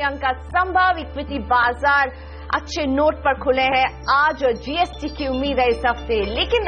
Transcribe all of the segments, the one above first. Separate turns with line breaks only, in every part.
अंक का संभव। इक्विटी बाजार अच्छे नोट पर खुले हैं आज और जीएसटी की उम्मीद है इस हफ्ते। लेकिन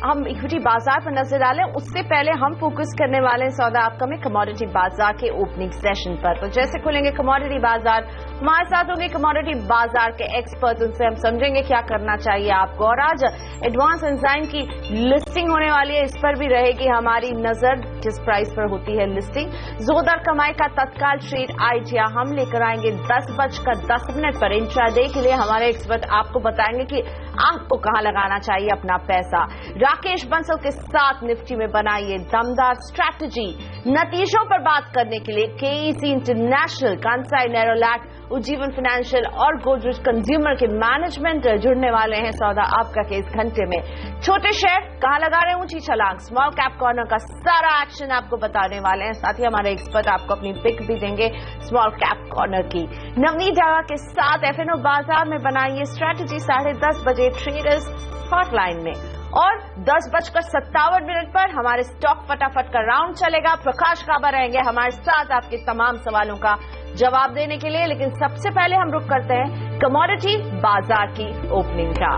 हम इक्विटी बाजार पर नजर डालें उससे पहले हम फोकस करने वाले हैं सौदा आपका में कमोडिटी बाजार के ओपनिंग सेशन पर। तो जैसे खुलेंगे कमोडिटी बाजार, हमारे साथ होंगे कमोडिटी बाजार के एक्सपर्ट, उनसे हम समझेंगे क्या करना चाहिए आपको। और आज एडवांस एंजाइम की लिस्टिंग होने वाली है, इस पर भी रहेगी हमारी नजर, जिस प्राइस पर होती है लिस्टिंग। जोरदार कमाई का तत्काल ट्रेड आइडिया हम लेकर आएंगे 10:10 पर। इंट्राडे के लिए हमारे एक्सपर्ट आपको बताएंगे कि आपको कहां लगाना चाहिए अपना पैसा। राकेश बंसल के साथ निफ्टी में बनाइए दमदार स्ट्रैटेजी। नतीजों पर बात करने के लिए KEC international, Kansai Nerolac, Ujjivan financial और गोदरेज कंज्यूमर के मैनेजमेंट जुड़ने वाले हैं सौदा आपका के इस घंटे में। छोटे शेयर कहां लगा रहे हैं ऊंची छलांग, स्मॉल कैप कॉर्नर का सारा एक्शन आपको बताने वाले हैं। साथ ही हमारे एक्सपर्ट आपको अपनी पिक भी देंगे स्मॉल कैप कॉर्नर की। नवनीत जावा के साथ एफएनओ बाजार में बनाइए स्ट्रैटेजी 10:30 बजे ट्रेडर्स हॉटलाइन में। और 10:57 पर हमारे स्टॉक फटाफट का राउंड चलेगा। प्रकाश काबा रहेंगे हमारे साथ आपके तमाम सवालों का जवाब देने के लिए। लेकिन सबसे पहले हम रुक करते हैं कमोडिटी बाजार की ओपनिंग का।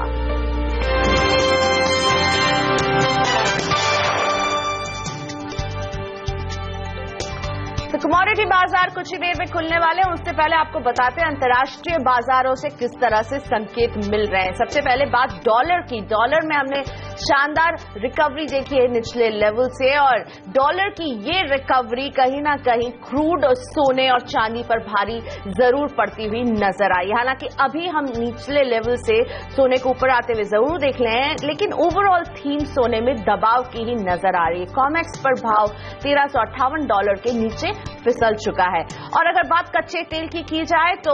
तो कमोडिटी बाजार कुछ ही देर में खुलने वाले हैं, उससे पहले आपको बताते हैं अंतर्राष्ट्रीय बाजारों से किस तरह से संकेत मिल रहे हैं। सबसे पहले बात डॉलर की। डॉलर में हमने शानदार रिकवरी देखी है निचले लेवल से, और डॉलर की ये रिकवरी कहीं ना कहीं क्रूड और सोने और चांदी पर भारी जरूर पड़ती हुई नजर आई। हालांकि अभी हम निचले लेवल से सोने को ऊपर आते हुए जरूर देख रहे हैं, लेकिन ओवरऑल थीम सोने में दबाव की ही नजर आ रही है। कॉमेक्स पर भाव $1358 के नीचे फिसल चुका है। और अगर बात कच्चे तेल की जाए तो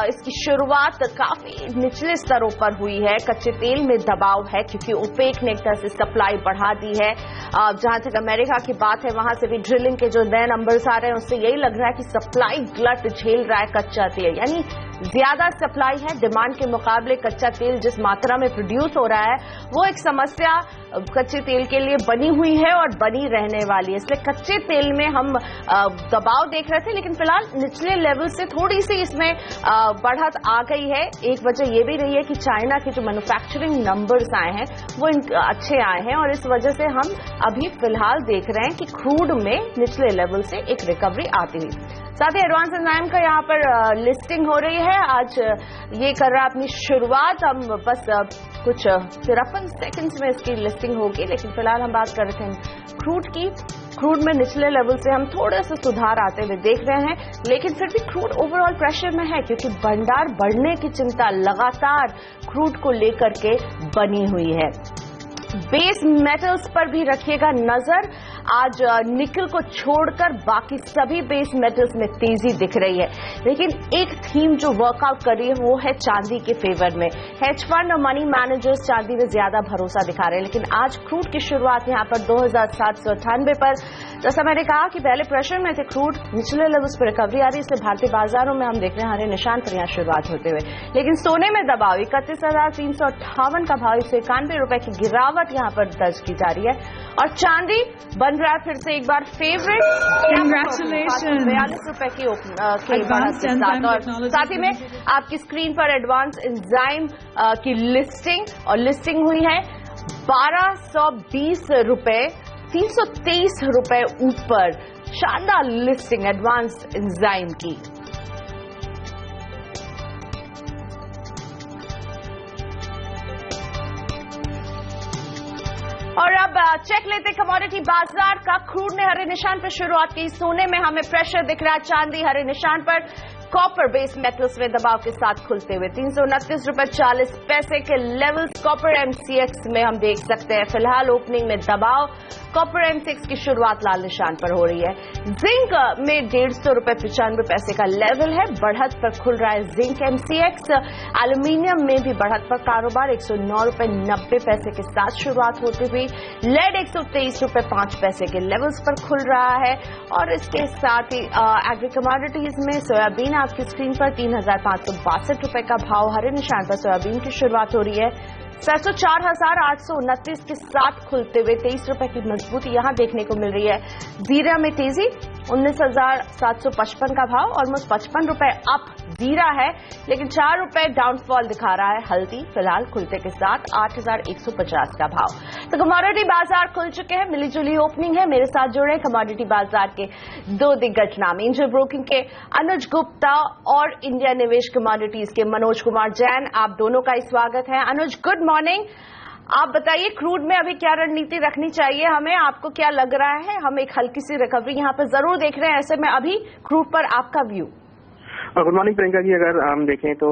इसकी शुरुआत काफी निचले स्तरों पर हुई है। कच्चे तेल में दबाव है क्योंकि ओपेक ने एक तरह से सप्लाई बढ़ा दी है। जहां तक अमेरिका की बात है, वहां से भी ड्रिलिंग के जो नए नंबर्स आ रहे हैं उससे यही लग रहा है कि सप्लाई गलत झेल रहा है कच्चा तेल, यानी ज्यादा सप्लाई है डिमांड के मुकाबले। कच्चा तेल जिस मात्रा में प्रोड्यूस हो रहा है वो एक समस्या कच्चे तेल के लिए बनी हुई है और बनी रहने वाली है। इसलिए कच्चे तेल में हम दबाव देख रहे थे, लेकिन फिलहाल निचले लेवल से थोड़ी सी इसमें बढ़त आ गई है। एक वजह यह भी रही है कि चाइना के जो मैन्युफैक्चरिंग नंबर्स आए हैं वो अच्छे आए हैं, और इस वजह से हम अभी फिलहाल देख रहे हैं कि क्रूड में निचले लेवल से एक रिकवरी आती हुई। साथ ही एडवांस एंजाइम का यहाँ पर लिस्टिंग हो रही है। आज ये कर रहा है अपनी शुरुआत। हम बस कुछ 53 सेकंड्स में इसकी लिस्टिंग होगी, लेकिन फिलहाल हम बात कर रहे थे क्रूड की। क्रूड में निचले लेवल से हम थोड़ा सा सुधार आते हुए देख रहे हैं, लेकिन फिर भी क्रूड ओवरऑल प्रेशर में है क्योंकि भंडार बढ़ने की चिंता लगातार क्रूड को लेकर के बनी हुई है। बेस मेटल्स पर भी रखिएगा नजर। आज निकल को छोड़कर बाकी सभी बेस मेटल्स में तेजी दिख रही है, लेकिन एक थीम जो वर्कआउट कर रही है वो है चांदी के फेवर में। हेज फंड और मनी मैनेजर्स चांदी में ज्यादा भरोसा दिखा रहे हैं, लेकिन आज क्रूड की शुरुआत यहां पर 2798 पर। जैसा मैंने कहा कि पहले प्रेशर में थे क्रूड, निचले लेवल्स पर रिकवरी आ रही है, इसलिए भारतीय बाजारों में हम देख रहे हैं हरे निशान पर यहां शुरुआत होते हुए। लेकिन सोने में दबाव 31,358 का भाव, 191 रुपए की गिरावट यहां पर दर्ज की जा रही है। और चांदी बन रहा है फिर से एक बार फेवरेट, 42 रुपए की बढ़त के साथ। और साथ ही में आपकी स्क्रीन पर एडवांस एंजाइम की लिस्टिंग, और लिस्टिंग हुई है 1220 रुपए, 323 रुपए ऊपर। शानदार लिस्टिंग एडवांस एंजाइम की। और अब चेक लेते कमोडिटी बाजार का। क्रूड ने हरे निशान पर शुरुआत की, सोने में हमें प्रेशर दिख रहा है, चांदी हरे निशान पर। कॉपर बेस मेटल्स में दबाव के साथ खुलते हुए 329 रुपए 40 पैसे के लेवल्स कॉपर एमसीएक्स में हम देख सकते हैं। फिलहाल ओपनिंग में दबाव, कॉपर एमसीएक्स की शुरुआत लाल निशान पर हो रही है। जिंक में 150 रुपए 95 पैसे का लेवल है, बढ़त पर खुल रहा है जिंक एमसीएक्स। एल्यूमिनियम में भी बढ़त पर कारोबार, 109 रुपए 90 पैसे के साथ शुरुआत होती हुई। लेड 123 रुपए 5 पैसे के लेवल्स पर खुल रहा है। और इसके साथ ही एग्री कमोडिटीज में सोयाबीन आपकी स्क्रीन पर 3,562 रुपए का भाव, हरे निशान पर सोयाबीन की शुरुआत हो रही है। सरसों 4,829 के साथ खुलते हुए 23 रुपए की मजबूती यहां देखने को मिल रही है। जीरा में तेजी 19,755 का भाव, ऑलमोस्ट 55 रुपए अप जीरा है, लेकिन 4 रुपए डाउनफॉल दिखा रहा है हल्दी, फिलहाल खुलते के साथ 8,150 का भाव। तो कमोडिटी बाजार खुल चुके हैं, मिलीजुली ओपनिंग है। मेरे साथ जुड़े कमोडिटी बाजार के दो दिग्गज नाम, एंजल ब्रोकिंग के अनुज गुप्ता और इंडिया निवेश कमोडिटीज के मनोज कुमार जैन, आप दोनों का ही स्वागत है। अनुज, गुड मॉर्निंग। आप बताइए क्रूड में अभी क्या रणनीति रखनी चाहिए हमें, आपको क्या लग रहा है? हम एक हल्की सी रिकवरी यहां पर जरूर देख रहे हैं, ऐसे में अभी क्रूड पर आपका view.
Good morning Priyanka ji. अगर हम देखें तो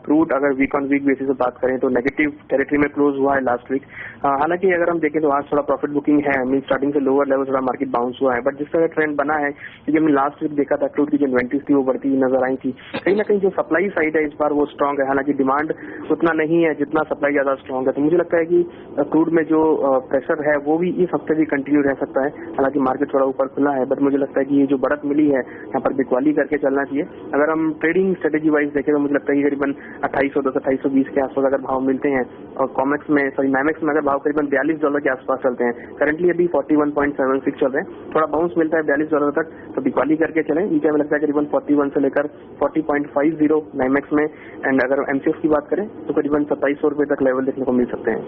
क्रूड अगर वीक ऑन वीक बेसिस से बात करें तो नेगेटिव टेरिटरी में क्लोज हुआ है लास्ट वीक। हालांकि अगर हम देखें तो आज थोड़ा प्रॉफिट बुकिंग है, मीन स्टार्टिंग से लोअर लेवल थोड़ा मार्केट बाउंस हुआ है, बट जिस तरह ट्रेंड बना है, क्योंकि हमने लास्ट वीक देखा था क्रूड की जो इन्वेंट्रीज थी वो बढ़ती हुई नजर आई थी। कहीं ना कहीं जो सप्लाई साइड है इस बार वो स्ट्रांग है, हालांकि डिमांड उतना नहीं है जितना सप्लाई ज्यादा स्ट्रांग है। तो मुझे लगता है कि क्रूड में जो प्रेशर है वो भी इस हफ्ते भी कंटिन्यू रह सकता है। हालांकि मार्केट थोड़ा ऊपर खुला है, बट मुझे लगता है कि ये जो बढ़त मिली है यहाँ पर बिकवाली करके चलना चाहिए। अगर हम ट्रेडिंग स्ट्रेटेजी वाइज देखें तो मुझे लगता है कि करीबन 2810 2820 के आसपास अगर भाव मिलते हैं, और कॉमेक्स में मैमेक्स में अगर भाव करीबन $42 के आसपास चलते हैं, करंटली अभी 41.76 चल रहे हैं, थोड़ा बाउंस मिलता है $42 तक, तो बिकवाली करके चलें। ई में लगता है करीबन 41 से लेकर 40.50 नाइमेक्स में, एंड अगर एमसीएक्स की बात करें तो करीबन 2700 रुपए तक लेवल देखने को मिल सकते हैं।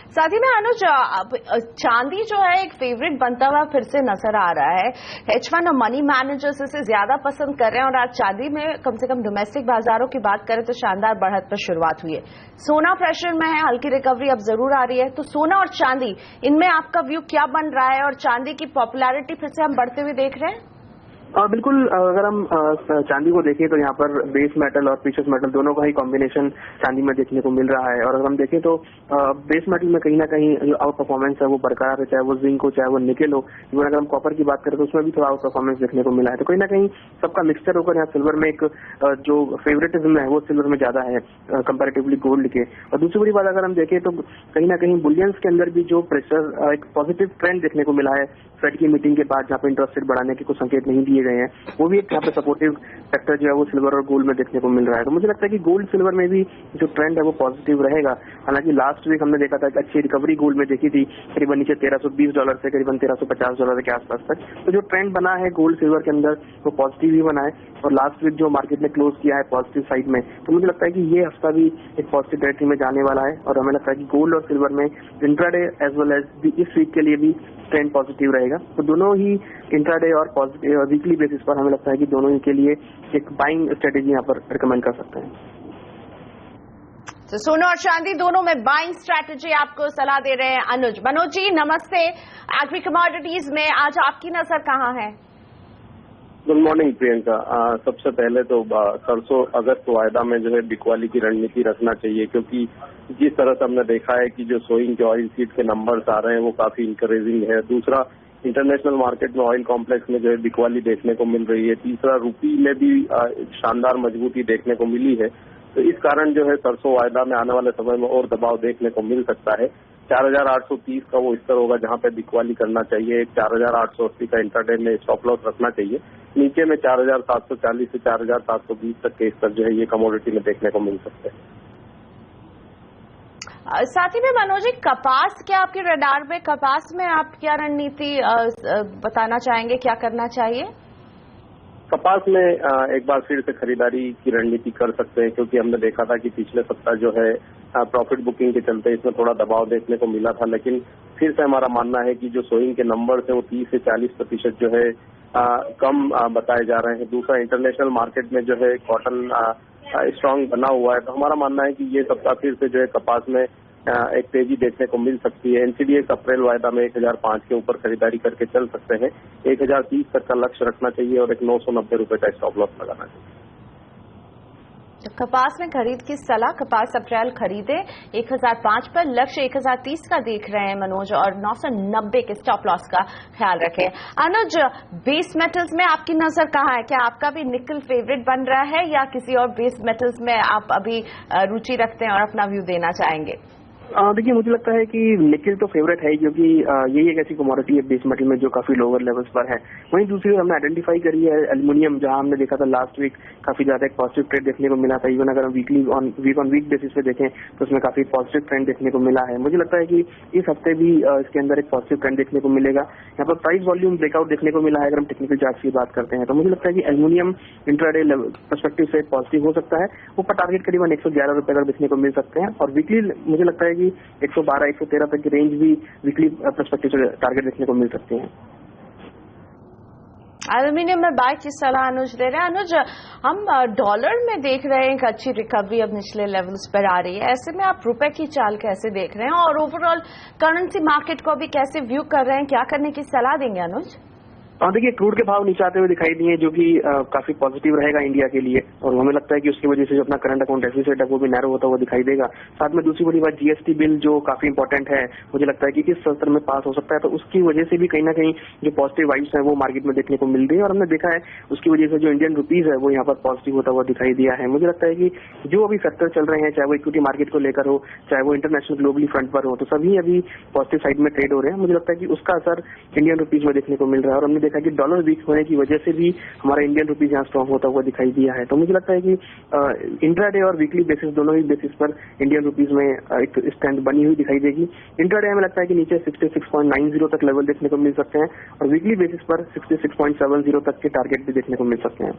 साथ ही में अनुज, चांदी जो है एक फेवरेट बनता हुआ फिर से नजर आ रहा है। H1 और मनी मैनेजर्स इसे ज्यादा पसंद कर रहे हैं, और आज चांदी में कम से कम डोमेस्टिक बाजारों की बात करें तो शानदार बढ़त पर शुरुआत हुई है। सोना प्रेशर में है, हल्की रिकवरी अब जरूर आ रही है। तो सोना और चांदी, इनमें आपका व्यू क्या बन रहा है, और चांदी की पॉपुलैरिटी फिर से हम बढ़ते हुए देख रहे हैं?
बिल्कुल। अगर हम चांदी को देखें तो यहाँ पर बेस मेटल और प्रीशियस मेटल दोनों का ही कॉम्बिनेशन चांदी में देखने को मिल रहा है। और अगर हम देखें तो बेस मेटल में कहीं ना कहीं जो आउट परफॉर्मेंस है वो बरकरार है, चाहे वो जिंक हो चाहे वो निकेल हो। इवन अगर हम कॉपर की बात करें तो उसमें भी थोड़ा आउट परफॉर्मेंस देखने को मिला है। तो कहीं ना कहीं सबका मिक्सचर होकर यहाँ सिल्वर में एक जो फेवरेटिज्म है वो सिल्वर में ज्यादा है कंपेरेटिवली गोल्ड के। और दूसरी बड़ी बात अगर हम देखें तो कहीं ना कहीं बुलियंस के अंदर भी जो प्रेशर एक पॉजिटिव ट्रेंड देखने को मिला है फेड की मीटिंग के बाद, जहाँ पे इंटरेस्ट रेट बढ़ाने के कुछ संकेत नहीं दिए गए हैं, वो भी एक यहाँ पे सपोर्टिव फैक्टर जो है वो सिल्वर और गोल्ड में देखने को मिल रहा है। तो मुझे लगता है कि गोल्ड सिल्वर में भी जो ट्रेंड है वो पॉजिटिव रहेगा। हालांकि लास्ट वीक हमने देखा था कि अच्छी रिकवरी गोल्ड में देखी थी, करीबन नीचे $1320 से करीबन $1350 के आसपास तक। तो जो ट्रेंड बना है गोल्ड सिल्वर के अंदर वो पॉजिटिव ही बना है, और लास्ट वीक जो मार्केट ने क्लोज किया है पॉजिटिव साइड में, तो मुझे लगता है कि ये हफ्ता भी एक पॉजिटिव टेरिटरी में जाने वाला है। और हमें लगता है कि गोल्ड और सिल्वर में इंट्राडे एज वेल एज इस वीक के लिए भी ट्रेंड पॉजिटिव रहेगा। तो दोनों ही इंट्राडे और वीकली बेसिस पर हमें लगता है कि दोनों ही के लिए एक बाइंग स्ट्रेटेजी यहाँ पर रिकमेंड कर सकते हैं।
तो सोना और चांदी दोनों में बाइंग स्ट्रैटेजी आपको सलाह दे रहे हैं अनुज। मनोज जी नमस्ते। एग्री कमोडिटीज में आज आपकी नजर कहाँ है?
Good morning Priyanka. सबसे पहले तो सरसों अगस्त वायदा में जो है बिकवाली की रणनीति रखना चाहिए, क्योंकि जिस तरह से हमने देखा है कि जो सोइंग के ऑयल सीड के नंबर्स आ रहे हैं वो काफी इंकरेजिंग है। दूसरा, इंटरनेशनल मार्केट में ऑयल कॉम्प्लेक्स में जो है बिकवाली देखने को मिल रही है। तीसरा, रुपी में भी शानदार मजबूती देखने को मिली है। तो इस कारण जो है सरसों वायदा में आने वाले समय में और दबाव देखने को मिल सकता है। 4830 का वो स्तर होगा जहां पे बिकवाली करना चाहिए। 4880 का इंट्राडे में स्टॉप लॉस रखना चाहिए। नीचे में 4740 से 4720 तक के स्तर जो है ये कमोडिटी में देखने को मिल सकते हैं।
साथ ही में मनोज जी, कपास क्या आपके रडार में? कपास में आप क्या रणनीति बताना चाहेंगे, क्या करना चाहिए?
कपास में एक बार फिर से खरीदारी की रणनीति कर सकते हैं, क्योंकि हमने देखा था कि पिछले सप्ताह जो है प्रॉफिट बुकिंग के चलते इसमें थोड़ा दबाव देखने को मिला था। लेकिन फिर से हमारा मानना है कि जो सोइंग के नंबर्स है वो 30 से 40% जो है कम बताए जा रहे हैं। दूसरा, इंटरनेशनल मार्केट में जो है कॉटन स्ट्रांग बना हुआ है। तो हमारा मानना है कि ये सप्ताह फिर से जो है कपास में एक तेजी देखने को मिल सकती है। एनसीडीएक्स अप्रैल वायदा में 1005 के ऊपर खरीदारी करके चल सकते हैं। 1030 तक का लक्ष्य रखना चाहिए और एक 990 रुपए का स्टॉप लॉस लगाना चाहिए।
तो कपास में खरीद की सलाह, कपास अप्रैल खरीदे 1005 पर, लक्ष्य 1030 का देख रहे हैं मनोज, और 990 के स्टॉप लॉस का ख्याल रखें। अनुज, बेस मेटल्स में आपकी नजर कहाँ है? क्या आपका भी निकल फेवरेट बन रहा है, या किसी और बेस मेटल्स में आप अभी रुचि रखते हैं और अपना व्यू देना चाहेंगे?
देखिए, मुझे लगता है कि निकेल तो फेवरेट है, क्योंकि यही एक ऐसी कमोडिटी है बेस मेटल में जो काफी लोअर लेवल्स पर है। वहीं दूसरी ओर हमने आइडेंटिफाई करी है एल्युमिनियम, जहां हमने देखा था लास्ट वीक काफी ज्यादा एक पॉजिटिव ट्रेंड देखने को मिला था। इवन अगर हम वीक ऑन वीक बेसिस पे देखें तो उसमें काफी पॉजिटिव ट्रेंड देखने को मिला है। मुझे लगता है कि इस हफ्ते भी इसके अंदर एक पॉजिटिव ट्रेंड देखने को मिलेगा। यहाँ पर प्राइस वॉल्यूम ब्रेकआउट देखने को मिला है अगर हम टेक्निकल चार्ट की बात करते हैं तो। मुझे लगता है कि एल्युमिनियम इंट्राडे पर्सपेक्टिव से पॉजिटिव हो सकता है। ऊपर टारगेट करीबन 111 रुपए तक देखने को मिल सकते हैं, और वीकली मुझे लगता है कि 112-113 तक की रेंज भी वीकली पर्सपेक्टिव से टारगेट देखने को मिल सकते हैं।
एल्यूमिनियम में बाय की सलाह अनुज दे रहे हैं। अनुज, हम डॉलर में देख रहे हैं एक अच्छी रिकवरी अब निचले लेवल्स पर आ रही है, ऐसे में आप रुपए की चाल कैसे देख रहे हैं और ओवरऑल करेंसी मार्केट को भी कैसे व्यू कर रहे हैं, क्या करने की सलाह देंगे अनुज?
देखिए, क्रूड के भाव नीचे आते हुए दिखाई दिए, जो कि काफी पॉजिटिव रहेगा इंडिया के लिए, और हमें लगता है कि उसकी वजह से जो अपना करंट अकाउंट डेफिसिट है वो भी नैरो होता हुआ दिखाई देगा। साथ में दूसरी बड़ी बात जीएसटी बिल जो काफी इंपॉर्टेंट है, मुझे लगता है कि किस सत्र में पास हो सकता है, तो उसकी वजह से भी कहीं ना कहीं जो पॉजिटिव वाइब्स है वो मार्केट में देखने को मिल रही है। और हमने देखा है उसकी वजह से जो इंडियन रुपीज है वो यहाँ पर पॉजिटिव होता हुआ दिखाई दिया है। मुझे लगता है कि जो अभी फैक्टर चल रहे हैं, चाहे वो इक्विटी मार्केट को लेकर हो, चाहे वो इंटरनेशनल ग्लोबली फ्रंट पर हो, तो सभी अभी पॉजिटिव साइड में ट्रेड हो रहे हैं। मुझे लगता है कि उसका असर इंडियन रुपीज में देखने को मिल रहा है, और हमने देखा कि डॉलर वीक होने की वजह से भी हमारा इंडियन रुपीज यहाँ स्ट्रॉन्ग होता हुआ दिखाई दिया है। तो मुझे लगता है कि इंट्राडे और वीकली बेसिस दोनों ही बेसिस पर इंडियन रुपीज में एक स्ट्रेंथ बनी हुई दिखाई देगी। इंट्राडे हमें लगता है कि नीचे 66.90 तक लेवल देखने को मिल सकते हैं, और वीकली बेसिस पर 66.70 तक के टारगेट भी देखने को मिल सकते हैं।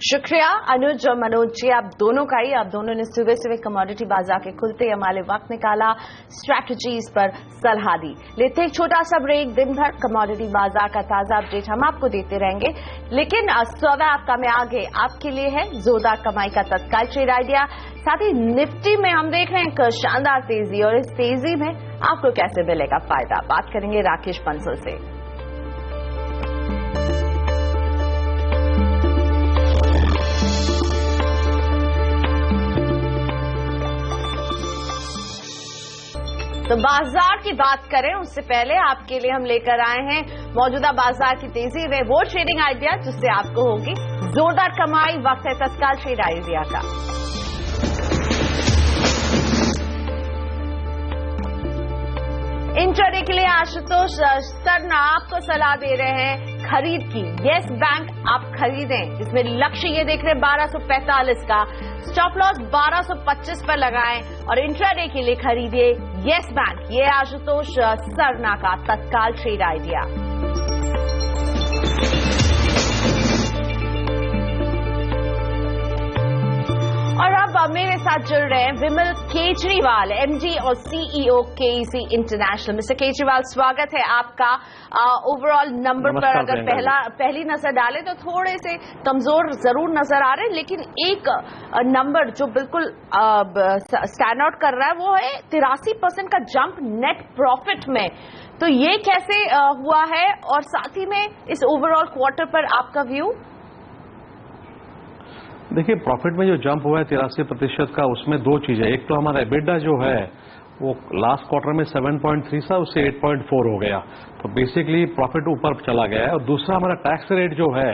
शुक्रिया अनुज और मनोज जी, आप दोनों का ही। आप दोनों ने सुबह सुबह कमोडिटी बाजार के खुलते हमारे वक्त निकाला, स्ट्रैटेजीज पर सलाह दी। लेते एक छोटा सा ब्रेक। दिन भर कमोडिटी बाजार का ताजा अपडेट हम आपको देते रहेंगे, लेकिन सौदा आपका में आगे आपके लिए है जोरदार कमाई का तत्काल ट्रेड आइडिया। साथ ही निफ्टी में हम देख रहे हैं एक शानदार तेजी, और इस तेजी में आपको कैसे मिलेगा फायदा, बात करेंगे राकेश बंसल से। तो बाजार की बात करें उससे पहले आपके लिए हम लेकर आए हैं मौजूदा बाजार की तेजी में वो ट्रेडिंग आइडिया जिससे आपको होगी जोरदार कमाई। वक्त है तत्काल ट्रेड आइडिया का। इंट्राडे के लिए आशुतोष सरना आपको सलाह दे रहे हैं खरीद की। येस बैंक आप खरीदें, इसमें लक्ष्य ये देख रहे हैं 1245 का, स्टॉप लॉस 1225 पर लगाएं, और इंट्राडे के लिए खरीदिए येस बैंक। ये आशुतोष सरना का तत्काल ट्रेड आइडिया। और अब मेरे साथ जुड़ रहे हैं विमल केजरीवाल, एमडी और CEO KEC international. Mister Kejriwal, स्वागत है आपका। ओवरऑल नंबर पर अगर पहली नजर डालें तो थोड़े से कमजोर जरूर नजर आ रहे हैं, लेकिन एक नंबर जो बिल्कुल स्टैंड आउट कर रहा है वो है 83% का जंप नेट प्रॉफिट में। तो ये कैसे हुआ है, और साथ ही में इस ओवरऑल क्वार्टर पर आपका व्यू?
देखिए, प्रॉफिट में जो जंप हुआ है 83% का, उसमें दो चीजें। एक तो हमारा एबिटा जो है वो लास्ट क्वार्टर में 7.3 था, उससे 8.4 हो गया, तो बेसिकली प्रॉफिट ऊपर चला गया है। और दूसरा हमारा टैक्स रेट जो है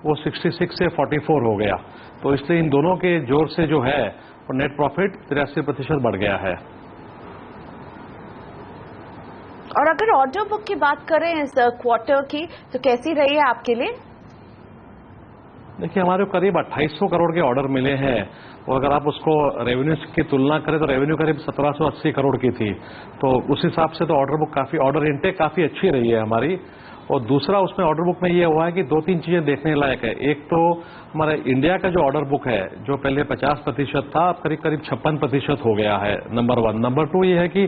वो 66 से 44 हो गया, तो इसलिए इन दोनों के जोर से जो है वो नेट प्रॉफिट 83% बढ़ गया है।
और अगर ऑर्डर बुक की बात करें इस क्वार्टर की, तो कैसी रही है आपके लिए?
देखिए, हमारे करीब 2800 करोड़ के ऑर्डर मिले हैं, और अगर आप उसको रेवेन्यू की तुलना करें तो रेवेन्यू करीब 1780 करोड़ की थी, तो उस हिसाब से तो ऑर्डर इनटेक काफी अच्छी रही है हमारी। और दूसरा उसमें ऑर्डर बुक में ये हुआ है कि दो तीन चीजें देखने लायक है। एक तो हमारे इंडिया का जो ऑर्डर बुक है, जो पहले 50% था, अब करीब 56% हो गया है, नंबर 1। नंबर 2 ये है कि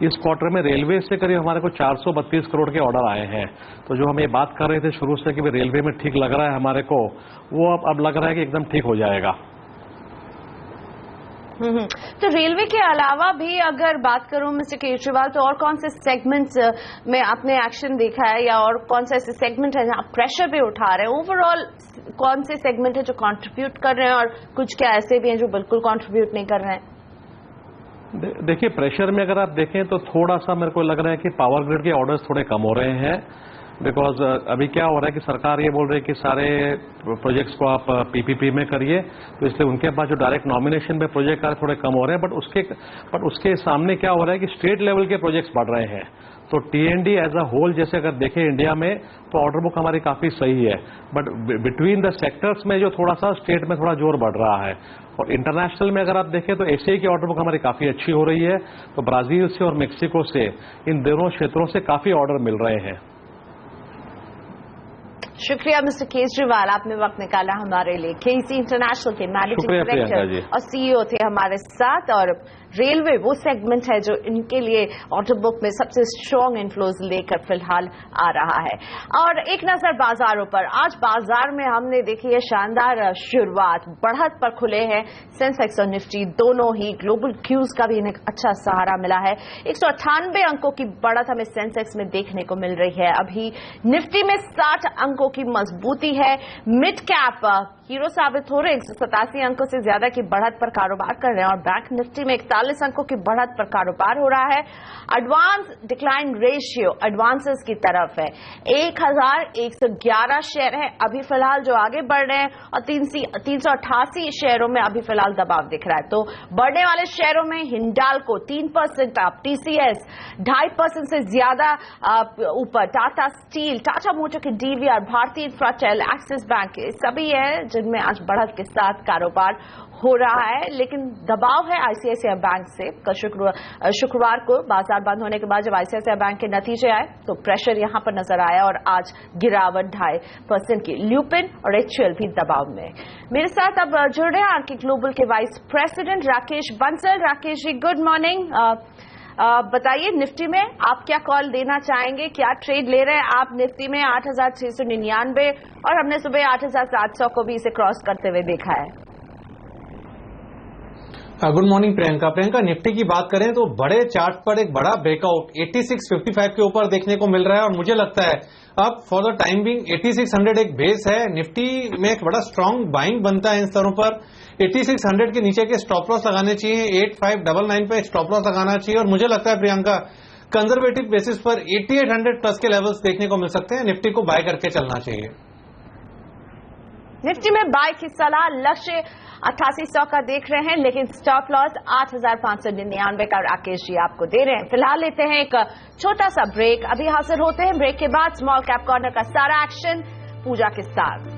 इस क्वार्टर में रेलवे से करीब हमारे को 432 करोड़ के ऑर्डर आए हैं। तो जो हम ये बात कर रहे थे शुरू से कि रेलवे में ठीक लग रहा है हमारे को, वो अब लग रहा है कि एकदम ठीक हो जाएगा।
तो रेलवे के अलावा भी अगर बात करूं मिस्टर केजरीवाल, तो और कौन से सेगमेंट्स में आपने एक्शन देखा है, या और कौन से ऐसे सेगमेंट है जहां प्रेशर भी उठा रहे हैं? ओवरऑल कौन से सेगमेंट है जो कंट्रीब्यूट कर रहे हैं, और कुछ क्या ऐसे भी हैं जो बिल्कुल कंट्रीब्यूट नहीं कर रहे हैं?
देखिए, प्रेशर में अगर आप देखें तो थोड़ा सा मेरे को लग रहा है कि पावर ग्रिड के ऑर्डर्स थोड़े कम हो रहे हैं, बिकॉज अभी क्या हो रहा है कि सरकार ये बोल रही है कि सारे प्रोजेक्ट्स को आप पीपीपी में करिए, तो इसलिए उनके पास जो डायरेक्ट नॉमिनेशन में प्रोजेक्ट आ रहे थोड़े कम हो रहे हैं, बट उसके सामने क्या हो रहा है कि स्टेट लेवल के प्रोजेक्ट्स बढ़ रहे हैं। तो टीएनडी एज अ होल जैसे अगर देखें इंडिया में तो ऑर्डर बुक हमारी काफी सही है, बट बिटवीन द सेक्टर्स में जो थोड़ा सा स्टेट में थोड़ा जोर बढ़ रहा है। और इंटरनेशनल में अगर आप देखें तो एशिया की ऑर्डर बुक हमारी काफी अच्छी हो रही है, तो ब्राजील से और मेक्सिको से इन दोनों क्षेत्रों से काफी ऑर्डर मिल रहे हैं।
शुक्रिया मिस्टर केजरीवाल, आपने वक्त निकाला हमारे लिए। केसी इंटरनेशनल के मैनेजिंग डायरेक्टर और सीईओ थे हमारे साथ। और रेलवे वो सेगमेंट है जो इनके लिए ऑर्डर बुक में सबसे स्ट्रॉन्ग इन्फ्लोज लेकर फिलहाल आ रहा है। और एक नजर बाजारों पर, आज बाजार में हमने देखी है शानदार शुरुआत, बढ़त पर खुले हैं सेंसेक्स और निफ्टी दोनों ही। ग्लोबल क्यूज का भी इन्हें अच्छा सहारा मिला है। 198 अंकों की बढ़त हमें सेंसेक्स में देखने को मिल रही है। अभी निफ्टी में 60 अंकों की मजबूती है। मिड कैप हीरो साबित हो रहे 187 अंकों से ज्यादा की बढ़त पर कारोबार कर रहे हैं। और बैंक निफ्टी में 41 अंकों की बढ़त पर कारोबार हो रहा है। एडवांस डिक्लाइन रेशियो एडवांसेस की तरफ है, 1111 शेयर है अभी फिलहाल जो आगे बढ़ रहे हैं, और 388 शेयरों में अभी फिलहाल दबाव दिख रहा है। तो बढ़ने वाले शेयरों में हिंडाल्को 3% अप, टीसीएस 2.5% से ज्यादा ऊपर, टाटा स्टील, टाटा मोटर के डीवीआर, भारतीय इंफ्राटेल, एक्सिस बैंक, सभी है जिनमें आज बढ़त के साथ कारोबार हो रहा है। लेकिन दबाव है आईसीआईसीआई बैंक से। कल शुक्रवार को बाजार बंद होने के बाद जब आईसीआईसीआई बैंक के नतीजे आए तो प्रेशर यहां पर नजर आया और आज गिरावट 2.5% की। ल्यूपिन और एचयूएल भी दबाव में। मेरे साथ अब जुड़ रहे हैं आर के ग्लोबल के vice president Rakesh Bansal. Rakesh ji, good morning. बताइए, निफ्टी में आप क्या कॉल देना चाहेंगे, क्या ट्रेड ले रहे हैं आप निफ्टी में? 8,699 और हमने सुबह 8,700 को भी इसे क्रॉस करते हुए देखा है।
Good morning Priyanka. निफ्टी की बात करें तो बड़े चार्ट पर एक बड़ा ब्रेकआउट 8655 के ऊपर देखने को मिल रहा है। और मुझे लगता है अब फॉर द टाइम बिंग 8600 एक बेस है। निफ्टी में एक बड़ा स्ट्रांग बाइंग बनता है इन स्तरों पर। 8600 के नीचे के स्टॉप लॉस लगाने चाहिए, 8599 पे स्टॉप लॉस लगाना चाहिए। और मुझे लगता है प्रियंका कंजर्वेटिव बेसिस पर 8800 प्लस के लेवल्स देखने को मिल सकते हैं। निफ्टी को बाय करके चलना चाहिए।
निफ्टी में बाय की सलाह, लक्ष्य 8800 का देख रहे हैं, लेकिन स्टॉप लॉस 8599 का राकेश जी आपको दे रहे हैं। फिलहाल लेते हैं एक छोटा सा ब्रेक, अभी हाजिर होते हैं ब्रेक के बाद स्मॉल कैप कॉर्नर का सारा एक्शन पूजा के साथ।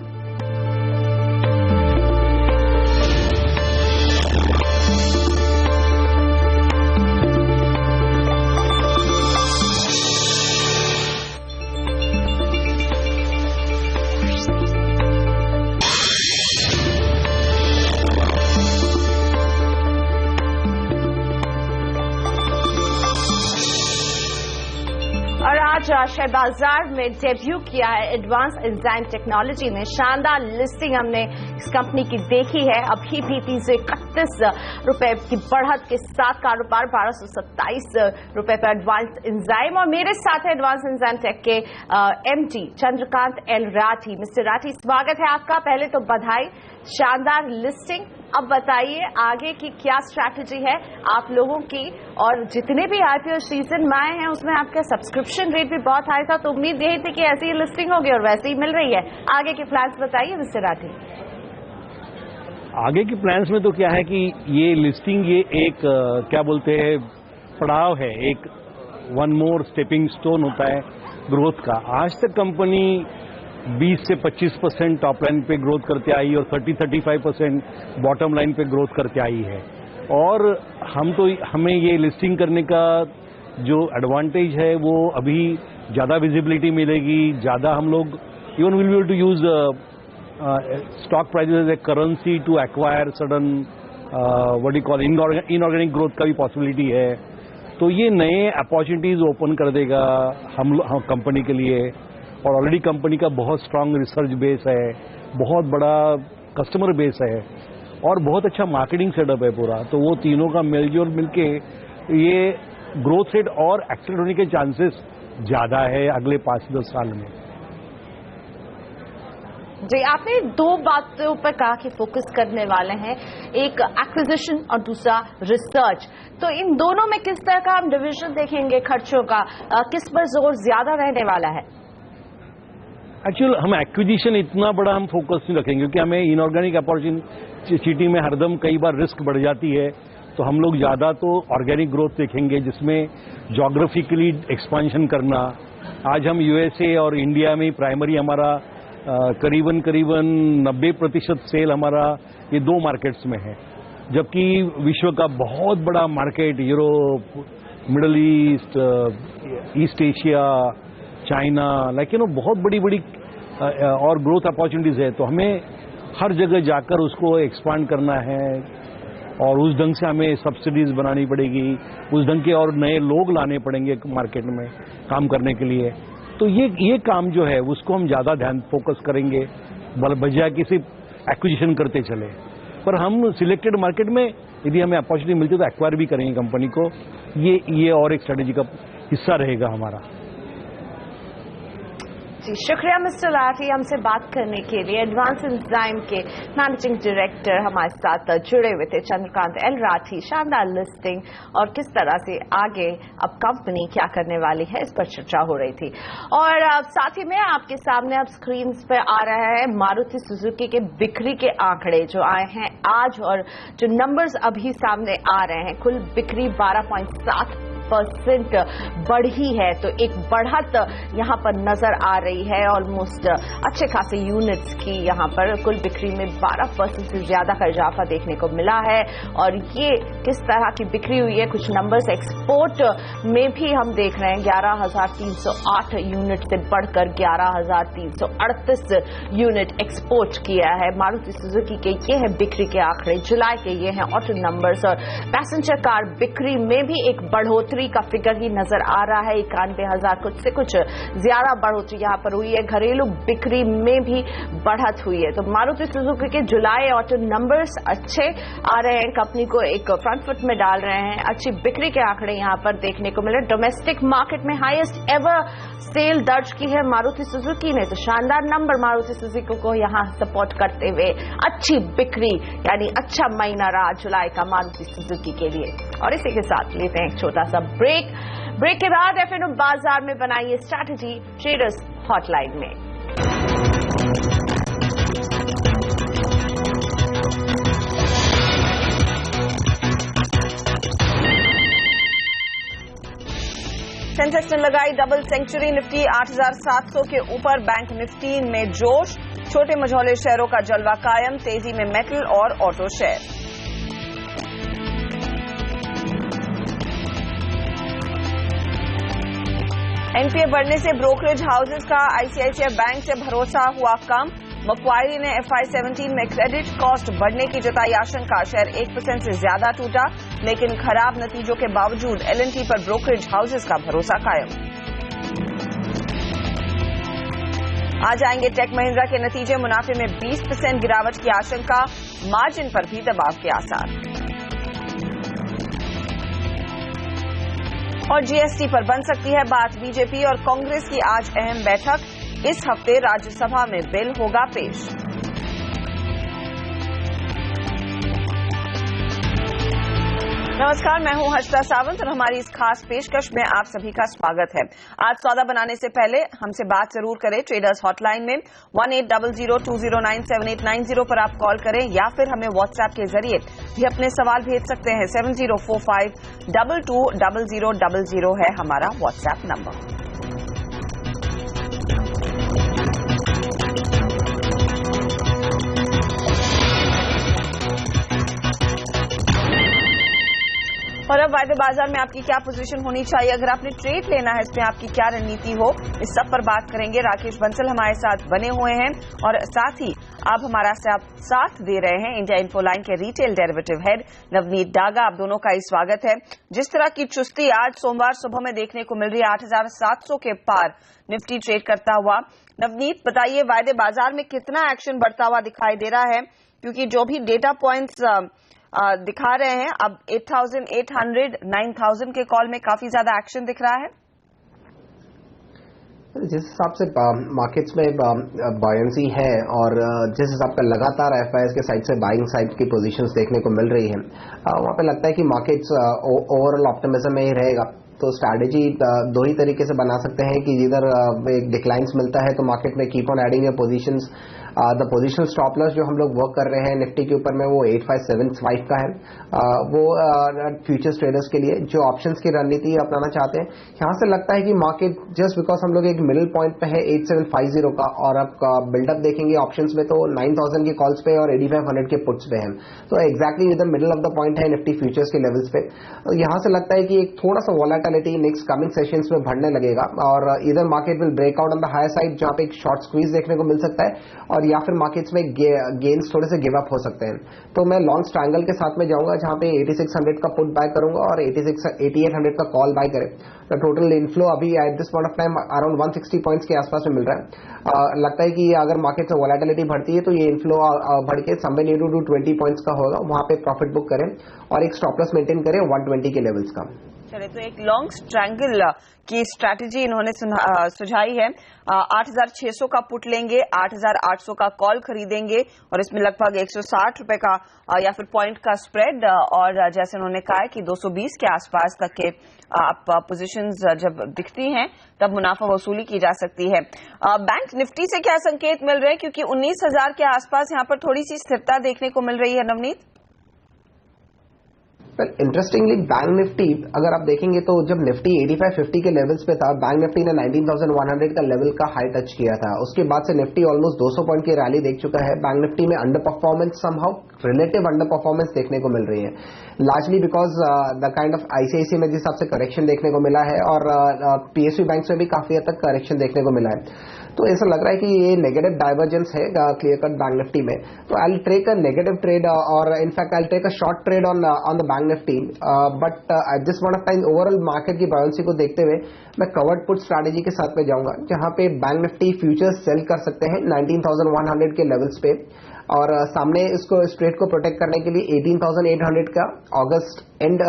शेयर बाजार में डेब्यू किया है एडवांस एंजाइम टेक्नोलॉजी ने। शानदार लिस्टिंग हमने इस कंपनी की देखी है। अभी भी 331 रुपए की बढ़त के साथ कारोबार, 1227 रुपए पर एडवांस एंजाइम। और मेरे साथ है एडवांस एंजाइम टेक के MD Chandrakant L Rathi. Mister Rathi, स्वागत है आपका। पहले तो बधाई, शानदार लिस्टिंग। अब बताइए आगे की क्या स्ट्रैटेजी है आप लोगों की, और जितने भी आईपीओ सीजन में आए हैं उसमें आपका सब्सक्रिप्शन रेट भी बहुत हाई था, तो उम्मीद यही थी कि ऐसी ही लिस्टिंग होगी और वैसे ही मिल रही है। आगे के प्लान्स बताइए मिस्टर राठी।
आगे के प्लान्स में तो क्या है कि ये लिस्टिंग ये एक क्या बोलते हैं पड़ाव है, एक वन मोर स्टेपिंग स्टोन होता है ग्रोथ का। आज तक कंपनी 20 से 25% टॉप लाइन पे ग्रोथ करते आई और 30-35% बॉटम लाइन पे ग्रोथ करते आई है। और हमें ये लिस्टिंग करने का जो एडवांटेज है वो अभी ज़्यादा विजिबिलिटी मिलेगी, ज़्यादा हम लोग even will be able to use stock prices as a currency to acquire sudden what you call inorganic growth का भी पॉसिबिलिटी है। तो ये नए अपॉर्चुनिटीज ओपन कर देगा हम कंपनी के लिए। और ऑलरेडी कंपनी का बहुत स्ट्रांग रिसर्च बेस है, बहुत बड़ा कस्टमर बेस है और बहुत अच्छा मार्केटिंग सेटअप है पूरा। तो वो तीनों का मेलजोल मिलके ये ग्रोथ रेट और एक्सेलरेट होने के चांसेस ज्यादा है अगले 5-10 साल में।
जी, आपने दो बातों पर कहा कि फोकस करने वाले हैं, एक एक्विजिशन और दूसरा रिसर्च। तो इन दोनों में किस तरह का हम डिवीजन देखेंगे खर्चों का, किस पर जोर ज्यादा रहने वाला है?
एक्चुअल हम एक्विजिशन इतना बड़ा हम फोकस नहीं रखेंगे, क्योंकि हमें इनऑर्गेनिक अपॉर्चुनिटी में हरदम कई बार रिस्क बढ़ जाती है। तो हम लोग ज़्यादा तो ऑर्गेनिक ग्रोथ देखेंगे, जिसमें जोग्राफिकली एक्सपांशन करना। आज हम यूएसए और इंडिया में प्राइमरी हमारा करीबन 90% सेल हमारा ये 2 मार्केट्स में है, जबकि विश्व का बहुत बड़ा market Europe, middle east, east Asia, China, बहुत बड़ी और ग्रोथ अपॉर्चुनिटीज है। तो हमें हर जगह जाकर उसको एक्सपांड करना है और उस ढंग से हमें सब्सिडीज बनानी पड़ेगी, उस ढंग के और नए लोग लाने पड़ेंगे मार्केट में काम करने के लिए। तो ये काम जो है उसको हम ज़्यादा ध्यान फोकस करेंगे, बजाय कि सिर्फ एक्विजिशन करते चले। पर हम सिलेक्टेड मार्केट में यदि हमें अपॉर्चुनिटी मिलती है तो एक्वायर भी करेंगे कंपनी को। ये और एक स्ट्रेटेजी का हिस्सा रहेगा हमारा।
जी शुक्रिया मिस्टर लाठी, हमसे बात करने के लिए। एडवांस एंजाइम के मैनेजिंग डायरेक्टर हमारे साथ जुड़े हुए थे चंद्रकांत एल राठी। शानदार लिस्टिंग और किस तरह से आगे अब कंपनी क्या करने वाली है, इस पर चर्चा हो रही थी। और साथ ही में आपके सामने अब स्क्रीन पर आ रहा है मारुति सुजुकी के बिक्री के आंकड़े जो आए हैं आज, और जो नंबर्स अभी सामने आ रहे हैं। कुल बिक्री 12.7% बढ़ी है, तो एक बढ़त यहां पर नजर आ रही है। ऑलमोस्ट अच्छे खासे यूनिट्स की यहां पर कुल बिक्री में 12% से ज्यादा का इजाफा देखने को मिला है। और ये किस तरह की बिक्री हुई है, कुछ नंबर्स एक्सपोर्ट में भी हम देख रहे हैं। 11,308 यूनिट से बढ़कर 11,338 यूनिट एक्सपोर्ट किया है मारुति सुजुकी के। ये है बिक्री के आंकड़े जुलाई के, ये हैं ऑटो नंबर्स। और पैसेंजर कार बिक्री में भी एक बढ़ोतरी का फिगर ही नजर आ रहा है। 91,000 कुछ से कुछ ज्यादा बढ़ोतरी यहां पर हुई है। घरेलू बिक्री में भी बढ़त हुई है। तो मारुति सुजुकी के जुलाई ऑटो नंबर्स अच्छे आ रहे हैं, कंपनी को एक फ्रंट फुट में डाल रहे हैं। अच्छी बिक्री के आंकड़े यहां पर देखने को मिले। डोमेस्टिक मार्केट में हाईएस्ट एवर सेल दर्ज की है मारुति सुजुकी ने। तो शानदार नंबर मारुति सुजुकी को यहां सपोर्ट करते हुए अच्छी बिक्री, यानी अच्छा महीना रहा जुलाई का मारुति सुजुकी के लिए। और इसी के साथ लेते हैं एक छोटा सा ब्रेक के बाद एफएनओ बाजार में बनाइए स्ट्रैटेजी ट्रेडर्स हॉटलाइन में। सेंसेक्स ने लगाई डबल सेंचुरी, निफ्टी 8,700 के ऊपर। बैंक निफ्टी में जोश, छोटे मझौले शेयरों का जलवा कायम। तेजी में मेटल और ऑटो शेयर। एनपीए बढ़ने से ब्रोकरेज हाउसेज का आईसीआईसीआई बैंक से भरोसा हुआ कम। मक्वारी ने FI17 में क्रेडिट कॉस्ट बढ़ने की जताई आशंका। शेयर 1% से ज्यादा टूटा, लेकिन खराब नतीजों के बावजूद एलएनटी पर ब्रोकरेज हाउसेज का भरोसा कायम। आज आएंगे टेक महिंद्रा के नतीजे। मुनाफे में 20% गिरावट की आशंका, मार्जिन पर भी दबाव के आसार। और जीएसटी पर बन सकती है बात। बीजेपी और कांग्रेस की आज अहम बैठक। इस हफ्ते राज्यसभा में बिल होगा पेश। नमस्कार, मैं हूं हर्षिता सावंत और हमारी इस खास पेशकश में आप सभी का स्वागत है। आज सौदा बनाने से पहले हमसे बात जरूर करें। ट्रेडर्स हॉटलाइन में 1800209789 पर आप कॉल करें या फिर हमें व्हाट्सएप के जरिए भी अपने सवाल भेज सकते हैं। 7045220000 है हमारा व्हाट्सएप नंबर। और अब वायदे बाजार में आपकी क्या पोजीशन होनी चाहिए, अगर आपने ट्रेड लेना है इसमें आपकी क्या रणनीति हो, इस सब पर बात करेंगे। राकेश बंसल हमारे साथ बने हुए हैं और साथ ही आप हमारा साथ दे रहे हैं इंडिया इन्फोलाइन के retail derivative head Navneet Daga. आप दोनों का ही स्वागत है। जिस तरह की चुस्ती आज सोमवार सुबह में देखने को मिल रही है, 8,700 के पार निफ्टी ट्रेड करता हुआ। नवनीत बताइए, वायदे बाजार में कितना एक्शन बढ़ता हुआ दिखाई दे रहा है, क्योंकि जो भी डेटा पॉइंट्स दिखा रहे हैं अब 8,800 9,000 के कॉल में काफी ज्यादा एक्शन दिख रहा है।
जिस हिसाब से मार्केट्स में बायंसी है और जिस हिसाब का लगातार एफआईएस के साइड से बाइंग साइड की पोजीशंस देखने को मिल रही है, वहां पे लगता है कि मार्केट्स ओवरऑल ऑप्टिमिज्म में ही रहेगा। तो स्ट्रैटेजी दो ही तरीके से बना सकते हैं कि इधर एक डिक्लाइंस मिलता है तो मार्केट में keep on adding positions. The positional stop loss जो हम लोग वर्क कर रहे हैं निफ्टी के ऊपर में वो 8575 का है, वो फ्यूचर्स ट्रेडर्स के लिए जो ऑप्शंस की रणनीति अपनाना चाहते हैं। यहाँ से लगता है कि मार्केट जस्ट बिकॉज हम लोग एक मिडिल पॉइंट पे है 8750 का, और अब बिल्डअप देखेंगे ऑप्शंस में तो 9000 के कॉल्स पे और 8500 के पुट्स पे है, तो exactly with the middle of the point है निफ्टी फ्यूचर्स के लेवल्स पे। यहाँ से लगता है कि एक थोड़ा सा वॉलेटिलिटी नेक्स्ट कमिंग सेशंस में बढ़ने लगेगा, और इधर market will break out on the higher side जहाँ पे एक शॉर्ट स्क्वीज देखने को मिल सकता है, और या फिर मार्केट्स में गेन्स थोड़े से गिव अप हो सकते हैं। तो मैं लॉन्ग ट्रायंगल के साथ में जाऊंगा जहां पे 8600 का पुट बाय करूंगा और 8800 का कॉल बाय करें। तो टोटल इनफ्लो अभी eight this point of time around 160 points के आसपास में मिल रहा है। लगता है कि अगर मार्केट में वोलेटिलिटी बढ़ती है तो ये इनफ्लो बढ़ के समवेयर नियर टू 20 पॉइंट्स का होगा, वहां पे प्रॉफिट बुक करें और एक स्टॉप लॉस मेंटेन करें 120 के लेवल्स का।
चलिए, तो एक लॉन्ग ट्रायंगल की स्ट्रैटेजी इन्होंने सुझाई है। 8600 का पुट लेंगे, 8800 का कॉल खरीदेंगे और इसमें लगभग 160 रुपए का या फिर पॉइंट का स्प्रेड, और जैसे उन्होंने कहा है कि 220 के आसपास तक के आप पोजीशंस जब दिखती हैं तब मुनाफा वसूली की जा सकती है। बैंक निफ्टी से क्या संकेत मिल रहे हैं, क्योंकि 19,000 के आसपास यहाँ पर थोड़ी सी स्थिरता देखने को मिल रही है नवनीत?
इंटरेस्टिंगली बैंक निफ्टी अगर आप देखेंगे तो जब निफ्टी 8550 के लेवल्स पे था, बैंक निफ्टी ने 19,100 का लेवल का हाई टच किया था। उसके बाद से निफ्टी ऑलमोस्ट 200 पॉइंट की रैली देख चुका है। बैंक निफ्टी में under performance somehow relative under performance देखने को मिल रही है, largely because the kind of ICICI में जिस हिसाब से करेक्शन देखने को मिला है और पीएसयू बैंक में भी काफी हद तक करेक्शन देखने को मिला है। तो ऐसा लग रहा है कि ये नेगेटिव डाइवर्जेंस है क्लियर कट बैंक निफ्टी में। तो I will take a negative trade और in fact I will take a short trade on the bank Nifty, but at this point of time overall market की buoyancy को देखते हुए मैं covered put strategy के साथ में जाऊंगा, जहां पे बैंक निफ्टी फ्यूचर्स सेल कर सकते हैं 19,100 के लेवल्स पे, और सामने इसको स्ट्रेट को प्रोटेक्ट करने के लिए 18,800 का अगस्त एंड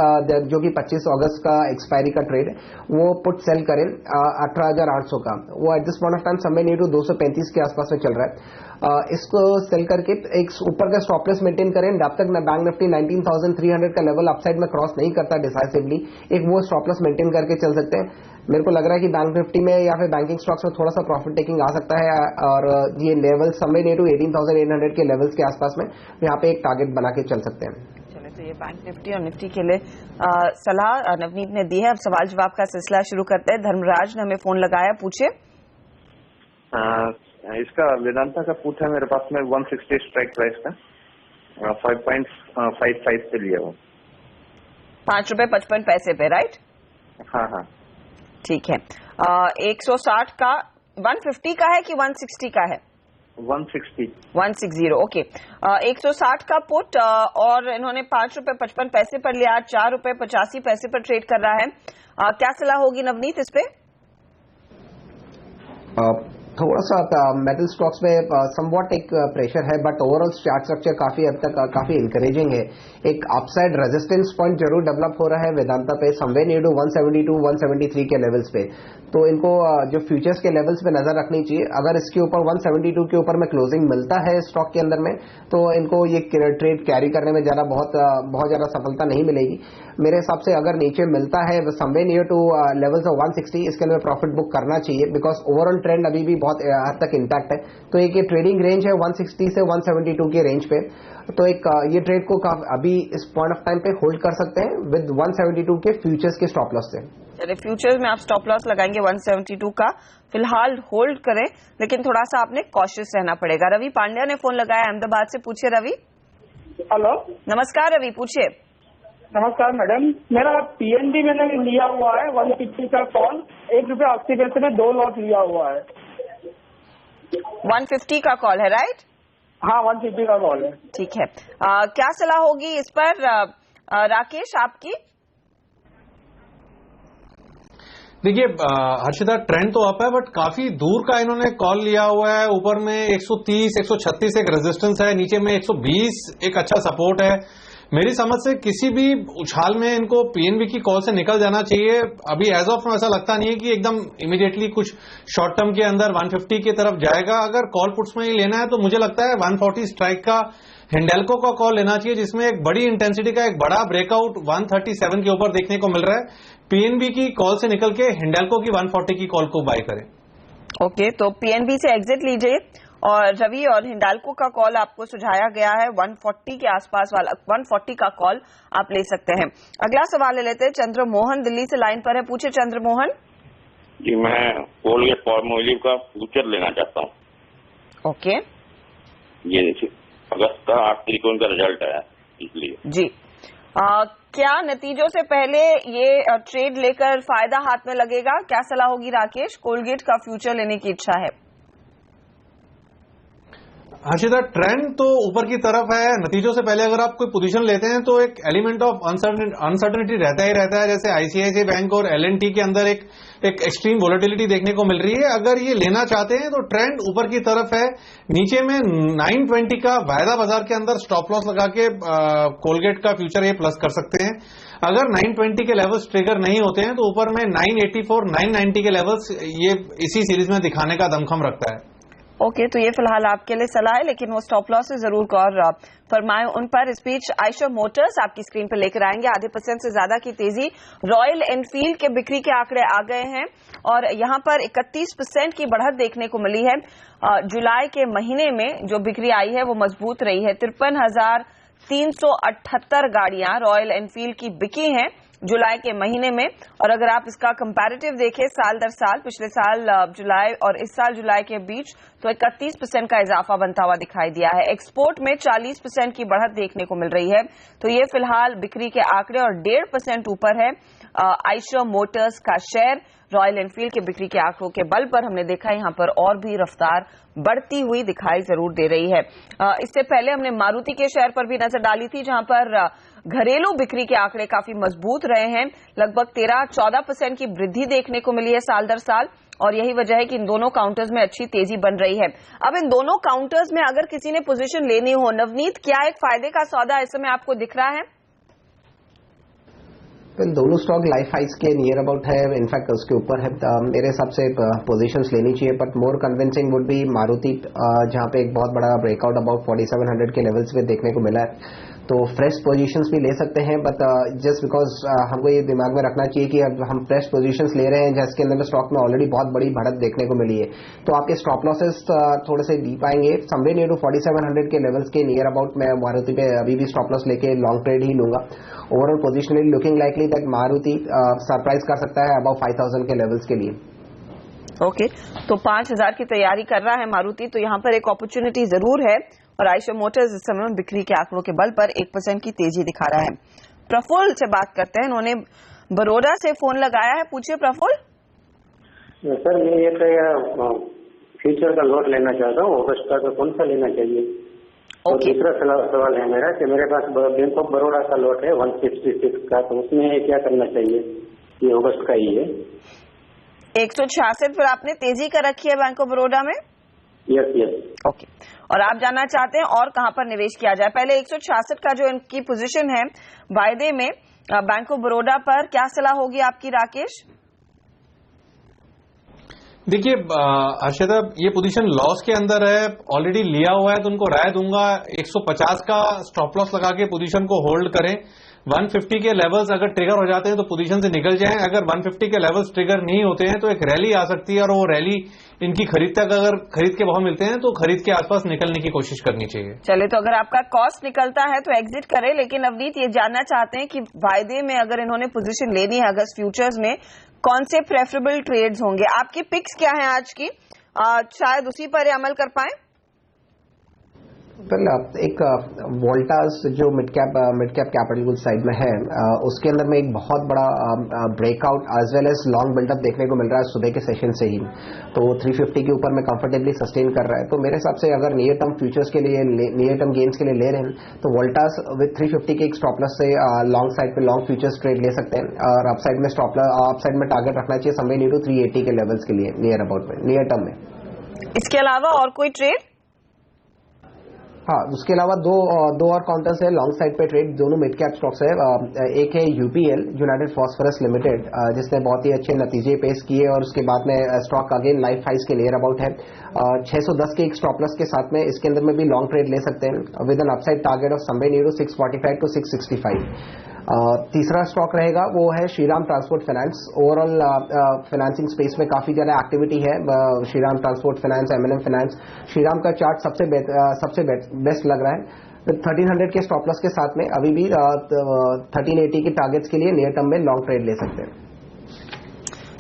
जो कि 25 अगस्त का एक्सपायरी का ट्रेड वो पुट सेल करें 18,800 का, वो eight this point of time समय नीड 235 के आसपास में चल रहा है। इसको सेल करके एक ऊपर का स्टॉप लॉस मेंटेन करें जब तक बैंक निफ्टी 19,300 का लेवल अपसाइड में क्रॉस नहीं करता डिसाइसिवली, एक वो स्टॉप लॉस मेंटेन करके चल सकते हैं। मेरे को लग रहा है कि बैंक निफ्टी में या फिर बैंकिंग स्टॉक्स में थोड़ा सा प्रॉफिट टेकिंग आ सकता है, और ये लेवल समय नीड 18,800 के लेवल्स के आसपास में यहाँ पे एक टारगेट बना के चल सकते हैं।
चलिए, तो ये बैंक निफ्टी और निफ्टी के लिए सलाह नवनीत ने दी है। अब सवाल जवाब का सिलसिला शुरू करते हैं। धर्मराज ने हमें फोन लगाया, पूछिए।
इसका वेदांता का पुट है मेरे पास में 160 स्ट्राइक प्राइस का, 5.55 पे लिया वो,
₹5.55 पे, राइट?
हाँ हाँ
ठीक है। 160 का 150 का है कि 160 का है? 160 ओके। 160 का पुट और इन्होंने ₹5.55 पर लिया, ₹4.85 पर ट्रेड कर रहा है। क्या सलाह होगी नवनीत इस पे?
थोड़ा सा मेटल स्टॉक्स में समवॉट एक प्रेशर है, बट ओवरऑल चार्ट स्ट्रक्चर काफी हद तक काफी इंकरेजिंग है। एक अपसाइड रेजिस्टेंस पॉइंट जरूर डेवलप हो रहा है वेदांता पे समवेयर नियर टू 172 173 के लेवल्स पे, तो इनको जो फ्यूचर्स के लेवल्स पे नजर रखनी चाहिए। अगर इसके ऊपर 172 के ऊपर में क्लोजिंग मिलता है स्टॉक के अंदर में, तो इनको ये ट्रेड कैरी करने में बहुत ज्यादा सफलता नहीं मिलेगी। मेरे हिसाब से अगर नीचे मिलता है somewhere near two levels of 160, इसके लिए प्रॉफिट बुक करना चाहिए, बिकॉज ओवरऑल ट्रेंड अभी भी बहुत हद तक इंटैक्ट है। तो एक ये ट्रेडिंग रेंज है 160 से 172 के रेंज पे, तो एक ये ट्रेड को अभी इस पॉइंट ऑफ टाइम पे होल्ड कर सकते हैं विद 172 के फ्यूचर्स के स्टॉप लॉस से।
चलिए, फ्यूचर्स में आप स्टॉप लॉस लगाएंगे 172 का, फिलहाल होल्ड करें, लेकिन थोड़ा सा आपने कॉशियस रहना पड़ेगा। रवि पांड्या ने फोन लगाया अहमदाबाद से, पूछिए रवि।
हेलो,
नमस्कार रवि, पूछिए।
नमस्कार मैडम, मेरा पीएनबी मैंने लिया हुआ है 150 का कॉल, ₹1.80 में 2 लॉट लिया हुआ है।
150 का कॉल है, राइट?
हाँ, 150 का कॉल है।
ठीक है। क्या सलाह होगी इस पर राकेश आपकी?
देखिए हर्षिता, ट्रेंड तो अप है बट काफी दूर का इन्होंने कॉल लिया हुआ है। ऊपर में 130 136 एक रेजिस्टेंस है, नीचे में 120 एक अच्छा सपोर्ट है। मेरी समझ से किसी भी उछाल में इनको पीएनबी की कॉल से निकल जाना चाहिए। अभी एज ऑफ नाउ ऐसा लगता नहीं है कि एकदम इमीडिएटली कुछ शॉर्ट टर्म के अंदर 150 की तरफ जाएगा। अगर कॉल पुट्स में ही लेना है तो मुझे लगता है 140 स्ट्राइक का हिंडाल्को का कॉल लेना चाहिए, जिसमें एक बड़ी इंटेंसिटी का एक बड़ा ब्रेकआउट 137 के ऊपर देखने को मिल रहा है। पीएनबी की कॉल से निकल के हिंडाल्को की 140 की कॉल को बाय करें।
ओके, तो पीएनबी से एग्जिट लीजिए और रवि और हिंडाल्को का कॉल आपको सुझाया गया है 140 के आसपास वाला, 140 का कॉल आप ले सकते हैं। अगला सवाल ले लेते हैं, चंद्रमोहन दिल्ली से लाइन पर है, पूछे चंद्रमोहन।
जी, मैं कोलगेट पाल्मोलिव का फ्यूचर लेना चाहता हूँ।
ओके,
ये अगस्त का 8 तारीख को उनका रिजल्ट है, इसलिए
जी। क्या नतीजों से पहले ये ट्रेड लेकर फायदा हाथ में लगेगा? क्या सलाह होगी राकेश? कोलगेट का फ्यूचर लेने की इच्छा है।
हर्षिता, ट्रेंड तो ऊपर की तरफ है। नतीजों से पहले अगर आप कोई पोजीशन लेते हैं तो एक एलिमेंट ऑफ अनसर्टेनिटी रहता ही रहता है। जैसे आईसीआईसीआई बैंक और एलएनटी के अंदर एक एक्सट्रीम वोलेटिलिटी देखने को मिल रही है। अगर ये लेना चाहते हैं तो ट्रेंड ऊपर की तरफ है। नीचे में 920 का वायदा बाजार के अंदर स्टॉप लॉस लगा के कोलगेट का फ्यूचर ये प्लस कर सकते हैं। अगर 920 के लेवल्स ट्रिगर नहीं होते हैं तो ऊपर में 984, 990 के लेवल्स ये इसी सीरीज में दिखाने का दमखम रखता है।
ओके, तो ये फिलहाल आपके लिए सलाह है, लेकिन वो स्टॉप लॉस से जरूर गौर फरमाएं उन पर। इस बीच आयशर मोटर्स आपकी स्क्रीन पर लेकर आएंगे। आधे % से ज्यादा की तेजी। रॉयल एनफील्ड के बिक्री के आंकड़े आ गए हैं और यहां पर 31% की बढ़त देखने को मिली है। जुलाई के महीने में जो बिक्री आई है वो मजबूत रही है। 53,378 गाड़ियां रॉयल एनफील्ड की बिकी हैं जुलाई के महीने में। और अगर आप इसका कंपैरेटिव देखें साल दर साल, पिछले साल जुलाई और इस साल जुलाई के बीच, तो 31% का इजाफा बनता हुआ दिखाई दिया है। एक्सपोर्ट में 40% की बढ़त देखने को मिल रही है। तो ये फिलहाल बिक्री के आंकड़े और 1.5% ऊपर है आयशर मोटर्स का शेयर। रॉयल एनफील्ड के बिक्री के आंकड़ों के बल पर हमने देखा यहां पर और भी रफ्तार बढ़ती हुई दिखाई जरूर दे रही है। इससे पहले हमने मारुति के शेयर पर भी नजर डाली थी, जहां पर घरेलू बिक्री के आंकड़े काफी मजबूत रहे हैं। लगभग 13-14% की वृद्धि देखने को मिली है साल दर साल, और यही वजह है कि इन दोनों काउंटर्स में अच्छी तेजी बन रही है। अब इन दोनों काउंटर्स में अगर किसी ने पोजीशन लेनी हो, नवनीत, क्या एक फायदे का सौदा इस समय आपको दिख रहा है?
दोनों स्टॉक लाइफ हाइस के नियर अबाउट है, इनफैक्ट उसके ऊपर है। मेरे हिसाब से पोजीशंस लेनी चाहिए, but more convincing would be Maruti, जहां पे एक बहुत बड़ा ब्रेकआउट अबाउट 4700 के लेवल्स पे देखने को मिला है। तो फ्रेश पोजीशंस भी ले सकते हैं, बट जस्ट बिकॉज हमको ये दिमाग में रखना चाहिए कि अब हम फ्रेश पोजीशंस ले रहे हैं जिसके अंदर स्टॉक में ऑलरेडी बहुत बड़ी बढ़त देखने को मिली है, तो आपके स्टॉप लॉसेस थोड़े से डीप आएंगे। समवेयर नियर टू 4700 के लेवल्स के नियर अबाउट मैं मारुति पे अभी भी स्टॉप लॉस लेके लॉन्ग ट्रेड ही लूंगा। Overall positionally looking likely that Maruti surprise कर सकता है अबाउ 5000 के लेवल्स के लिए।
ओके, तो 5000 की तैयारी कर रहा है मारुति, तो यहाँ पर एक अपॉर्चुनिटी जरूर है। और आयशर मोटर्स इस समय बिक्री के आंकड़ों के बल पर 1% की तेजी दिखा रहा है। प्रफुल्ल से बात करते हैं, उन्होंने बड़ौदा से फोन लगाया है, पूछिए प्रफुल्ल।
सर, मैं एक फ्यूचर का लॉट लेना चाहता हूँ, अगस्त का, तो कौन सा लेना चाहिए? और दूसरा सवाल है मेरा कि मेरे पास बैंक ऑफ बड़ौदा का लॉट है 166 का, तो उसमें क्या करना चाहिए? ये अगस्त का ही है।
166 पर आपने तेजी कर रखी है बैंक ऑफ बड़ौदा में?
यस।
ओके, और आप जानना चाहते हैं और कहां पर निवेश किया जाए? पहले 166 का जो इनकी पोजीशन है वायदे में बैंक ऑफ बड़ौदा पर, क्या सलाह होगी आपकी राकेश?
देखिए हर्षिता, ये पोजीशन लॉस के अंदर है, ऑलरेडी लिया हुआ है, तो उनको राय दूंगा 150 का स्टॉप लॉस लगा के पोजीशन को होल्ड करें। 150 के लेवल्स अगर ट्रिगर हो जाते हैं तो पोजीशन से निकल जाएं। अगर 150 के लेवल्स ट्रिगर नहीं होते हैं तो एक रैली आ सकती है, और वो रैली इनकी खरीद तक अगर खरीद के भाव मिलते हैं तो खरीद के आसपास निकलने की कोशिश करनी चाहिए।
चले, तो अगर आपका कॉस्ट निकलता है तो एग्जिट करें। लेकिन नवनीत ये जानना चाहते हैं कि वायदे में अगर इन्होंने पोजीशन लेनी है अगस्त फ्यूचर्स में, कौन से प्रेफरेबल ट्रेड्स होंगे? आपकी पिक्स क्या है आज की? शायद उसी पर अमल कर पाए।
वेल, एक वोल्टास जो mid cap capital good side में है, उसके अंदर में एक बहुत बड़ा breakout as well as long buildup देखने को मिल रहा है सुबह के सेशन से ही। तो 350 के ऊपर में कंफर्टेबली सस्टेन कर रहा है। तो मेरे हिसाब से अगर नियर टर्म फ्यूचर्स के लिए, नियर टर्म गेन्स के लिए ले रहे हैं तो वोल्टास विद 350 के एक स्टॉप लॉस से लॉन्ग साइड पे लॉन्ग फ्यूचर्स ट्रेड ले सकते हैं। और अपसाइड में अपसाइड में टारगेट रखना चाहिए समवेयर नियर टू 380 के लेवल्स के लिए नियर अबाउट में, नियर टर्म में।
इसके अलावा और कोई ट्रेड?
हाँ, उसके अलावा दो और काउंटर्स है लॉन्ग साइड पे ट्रेड, दोनों मिड कैप स्टॉक्स है। एक है यूपीएल, यूनाइटेड फॉस्फोरस लिमिटेड, जिसने बहुत ही अच्छे नतीजे पेश किए और उसके बाद में स्टॉक अगेन लाइफ हाइस के नियर अबाउट है। 610 के एक स्टॉप लॉस के साथ में इसके अंदर में भी लॉन्ग ट्रेड ले सकते हैं with an upside target of somewhere near 645 to 665। तीसरा स्टॉक रहेगा वो है Shriram transport finance. Overall financing space में काफी ज्यादा एक्टिविटी है Shriram transport finance, MNM finance. Shriram का चार्ट सबसे बेस्ट लग रहा है। 1300 के स्टॉप लॉस के साथ में अभी भी 1380 के टारगेट्स के लिए नियर टर्म में लॉन्ग ट्रेड ले सकते हैं।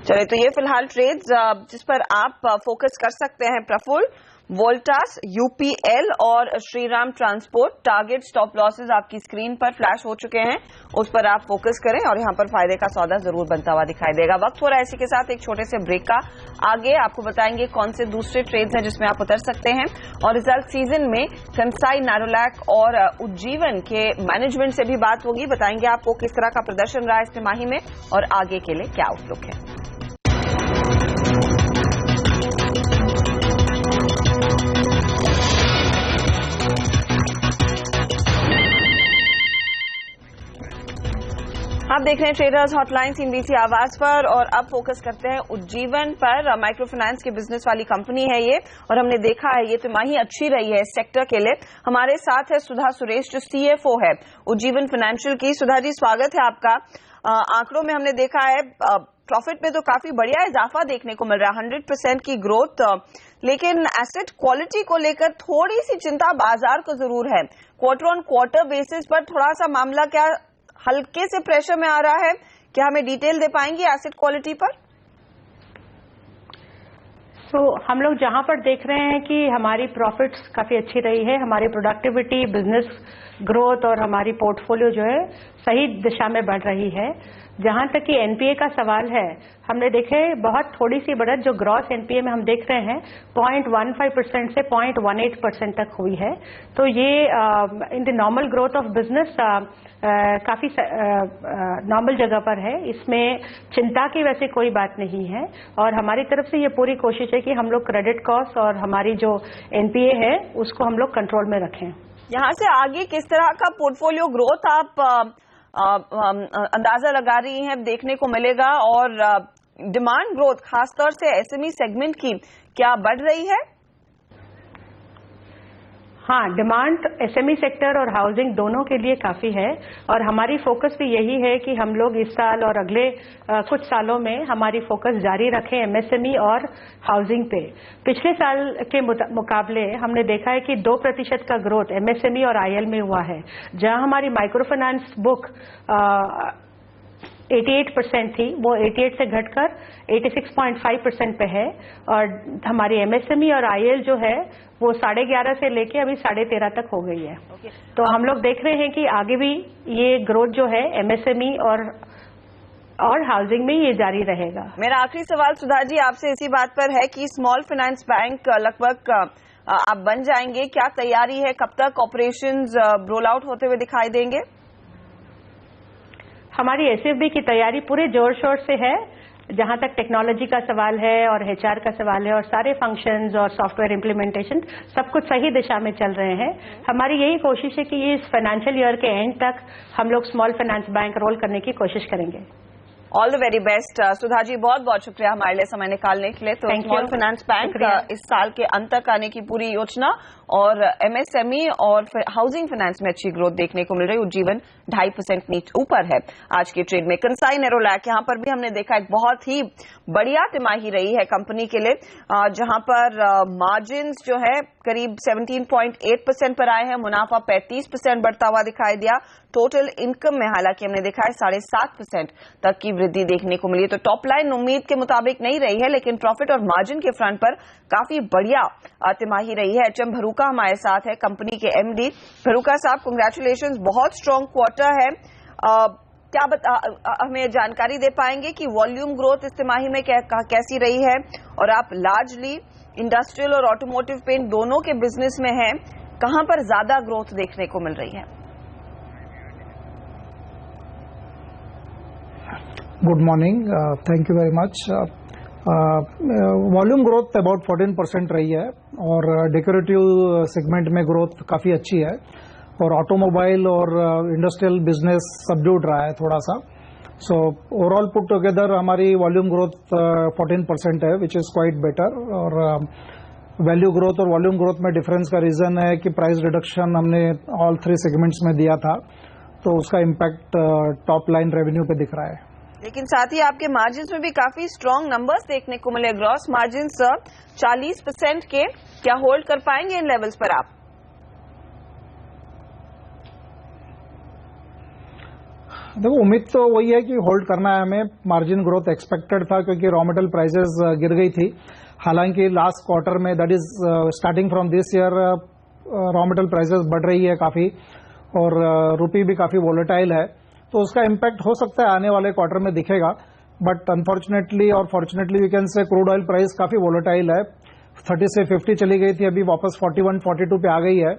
चलिए, तो ये फिलहाल ट्रेड्स जिस पर आप फोकस कर सकते हैं प्रफुल्ल, वोल्टास, यूपीएल और Shriram transport. Target stop losses आपकी स्क्रीन पर फ्लैश हो चुके हैं, उस पर आप फोकस करें और यहां पर फायदे का सौदा जरूर बनता हुआ दिखाई देगा। वक्त हो रहा है इसी के साथ एक छोटे से ब्रेक का। आगे आपको बताएंगे कौन से दूसरे ट्रेड्स हैं जिसमें आप उतर सकते हैं, और रिजल्ट सीजन में कंसाई, नैरोलैक और उज्जीवन के मैनेजमेंट से भी बात होगी। बताएंगे आपको किस तरह का प्रदर्शन रहा इस तिमाही में और आगे के लिए क्या आउटलुक है। आप देख रहे हैं ट्रेडर्स हॉटलाइन सीएनबीसी आवाज पर, और अब फोकस करते हैं उज्जीवन पर। माइक्रो फाइनेंस की बिजनेस वाली कंपनी है ये, और हमने देखा है ये तिमाही अच्छी रही है इस सेक्टर के लिए। हमारे साथ है सुधा सुरेश जो सीएफओ है उज्जीवन फाइनेंशियल की। सुधा जी, स्वागत है आपका। आंकड़ों में हमने देखा है प्रॉफिट में तो काफी बढ़िया इजाफा देखने को मिल रहा है, 100% की ग्रोथ, लेकिन एसेट क्वालिटी को लेकर थोड़ी सी चिंता बाजार को जरूर है। क्वार्टर ऑन क्वार्टर बेसिस पर थोड़ा सा मामला क्या हल्के से प्रेशर में आ रहा है, क्या हमें डिटेल दे पाएंगे एसेट क्वालिटी पर?
हम लोग जहां पर देख रहे हैं कि हमारी प्रॉफिट्स काफी अच्छी रही है, हमारी प्रोडक्टिविटी, बिजनेस ग्रोथ और हमारी पोर्टफोलियो जो है सही दिशा में बढ़ रही है। जहां तक कि एनपीए का सवाल है, हमने देखे बहुत थोड़ी सी बढ़त जो ग्रॉस एनपीए में हम देख रहे हैं 0.15% से 0.18% तक हुई है। तो ये in the normal growth of business काफी नॉर्मल जगह पर है, इसमें चिंता की वैसे कोई बात नहीं है। और हमारी तरफ से ये पूरी कोशिश है कि हम लोग क्रेडिट कॉस्ट और हमारी जो एनपीए है उसको हम लोग कंट्रोल में रखें।
यहां से आगे किस तरह का पोर्टफोलियो ग्रोथ आप अंदाजा लगा रही हैं देखने को मिलेगा, और डिमांड ग्रोथ खासतौर से एसएमई सेगमेंट की क्या बढ़ रही है?
हाँ, डिमांड एसएमई सेक्टर और हाउसिंग दोनों के लिए काफी है, और हमारी फोकस भी यही है कि हम लोग इस साल और अगले कुछ सालों में हमारी फोकस जारी रखें एमएसएमई और हाउसिंग पे। पिछले साल के मुकाबले हमने देखा है कि 2% का ग्रोथ एमएसएमई और आईएल में हुआ है, जहां हमारी माइक्रो फाइनेंस बुक 88% थी, वो 88 से घटकर 86.5% पे है, और हमारी एमएसएमई और आईएल जो है वो 11.5 से लेके अभी 13.5 तक हो गई है। तो हम लोग देख रहे हैं कि आगे भी ये ग्रोथ जो है एमएसएमई और हाउसिंग में ये जारी रहेगा।
मेरा आखिरी सवाल सुधा जी आपसे इसी बात पर है कि स्मॉल फाइनेंस बैंक लगभग आप बन जाएंगे, क्या तैयारी है, कब तक ऑपरेशंस रोल आउट होते हुए दिखाई देंगे?
हमारी एसएफबी की तैयारी पूरे जोर शोर से है, जहां तक टेक्नोलॉजी का सवाल है और एचआर का सवाल है, और सारे फंक्शंस और सॉफ्टवेयर इम्प्लीमेंटेशन सब कुछ सही दिशा में चल रहे हैं। हमारी यही कोशिश है कि इस फाइनेंशियल ईयर के एंड तक हम लोग स्मॉल फाइनेंस बैंक रोल करने की कोशिश करेंगे।
All the very best Sudha ji, बहुत बहुत शुक्रिया हमारे लिए समय निकालने के लिए। तो स्मॉल फाइनेंस बैंक इस साल के अंत तक आने की पूरी योजना, और एमएसएमई और हाउसिंग फाइनेंस में अच्छी ग्रोथ देखने को मिल रही है। उज्जीवन 2.5% ऊपर है आज की ट्रेड में। कंसाई, नैरोलैक, यहां पर भी हमने देखा एक बहुत ही बढ़िया तिमाही रही है कंपनी के लिए, जहां पर मार्जिन्स जो है करीब 17.8% पर आए हैं, मुनाफा 35% बढ़ता हुआ दिखाई दिया। टोटल इनकम में हालांकि हमने देखा है 7.5% तक की वृद्धि देखने को मिली। तो टॉप लाइन उम्मीद के मुताबिक नहीं रही है, लेकिन प्रॉफिट और मार्जिन के फ्रंट पर काफी बढ़िया तिमाही रही है। एचएम भरूका हमारे साथ है, कंपनी के एमडी। भरूका साहब, कांग्रेचुलेशंस, बहुत स्ट्रॉन्ग क्वार्टर है। क्या हमें जानकारी दे पाएंगे कि वॉल्यूम ग्रोथ इस तिमाही में कैसी रही है, और आप लार्जली इंडस्ट्रियल और ऑटोमोटिव पेंट दोनों के बिजनेस में हैं, कहां पर ज्यादा ग्रोथ देखने को मिल रही है?
Good morning. Thank you very much. Volume growth about 14% रही है और डेकोरेटिव सेगमेंट में ग्रोथ काफ़ी अच्छी है और ऑटोमोबाइल और इंडस्ट्रियल बिजनेस सबड्यूड रहा है थोड़ा सा। सो ओवरऑल पुट टुगेदर हमारी वॉल्यूम ग्रोथ 14% है विच इज़ क्वाइट बेटर। और वैल्यू ग्रोथ और वॉल्यूम ग्रोथ में डिफरेंस का रीज़न है कि प्राइस रिडक्शन हमने ऑल 3 सेगमेंट्स में दिया था, तो उसका इम्पैक्ट टॉप लाइन रेवेन्यू पे दिख रहा है।
लेकिन साथ ही आपके मार्जिन्स में भी काफी स्ट्रांग नंबर्स देखने को मिले। ग्रॉस मार्जिन्स 40% के, क्या होल्ड कर पाएंगे इन लेवल्स पर आप?
देखो, उम्मीद तो वही है कि होल्ड करना है हमें। मार्जिन ग्रोथ एक्सपेक्टेड था क्योंकि रॉ मटेरियल प्राइसेस गिर गई थी। हालांकि लास्ट क्वार्टर में, that is starting from this year, raw material prices बढ़ रही है काफी और रुपी भी काफी वोलेटाइल है, तो उसका इम्पैक्ट हो सकता है आने वाले क्वार्टर में दिखेगा। बट अनफॉर्चुनेटली और fortunately we can say crude oil price काफी वोलेटाइल है। 30 से 50 चली गई थी, अभी वापस 41, 42 पे आ गई है,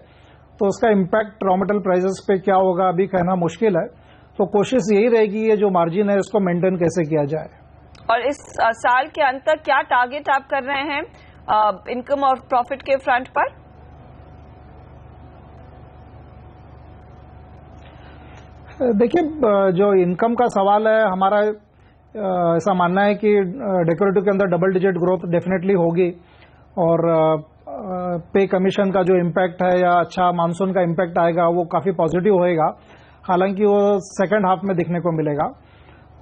तो उसका इम्पैक्ट रॉ मटेरियल प्राइसेस पे क्या होगा अभी कहना मुश्किल है। तो कोशिश यही रहेगी ये जो मार्जिन है इसको मेंटेन कैसे किया जाए।
और इस साल के अंत तक क्या टारगेट आप कर रहे हैं इनकम और प्रॉफिट के फ्रंट पर?
देखिए, जो इनकम का सवाल है, हमारा ऐसा मानना है कि डेकोरेटिव के अंदर डबल डिजिट ग्रोथ डेफिनेटली होगी और पे कमीशन का जो इम्पैक्ट है या अच्छा मानसून का इम्पैक्ट आएगा वो काफी पॉजिटिव होएगा। हालांकि वो सेकंड हाफ में दिखने को मिलेगा।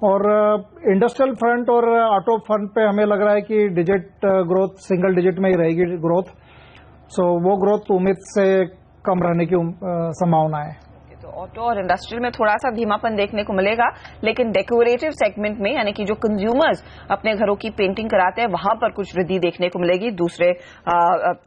और इंडस्ट्रियल फ्रंट और ऑटो फ्रंट पे हमें लग रहा है कि डिजिट ग्रोथ सिंगल डिजिट में ही रहेगी ग्रोथ। सो वो ग्रोथ उम्मीद से कम रहने की संभावना है।
ऑटो और इंडस्ट्रियल में थोड़ा सा धीमापन देखने को मिलेगा, लेकिन डेकोरेटिव सेगमेंट में यानी कि जो कंज्यूमर्स अपने घरों की पेंटिंग कराते हैं वहां पर कुछ वृद्धि देखने को मिलेगी दूसरे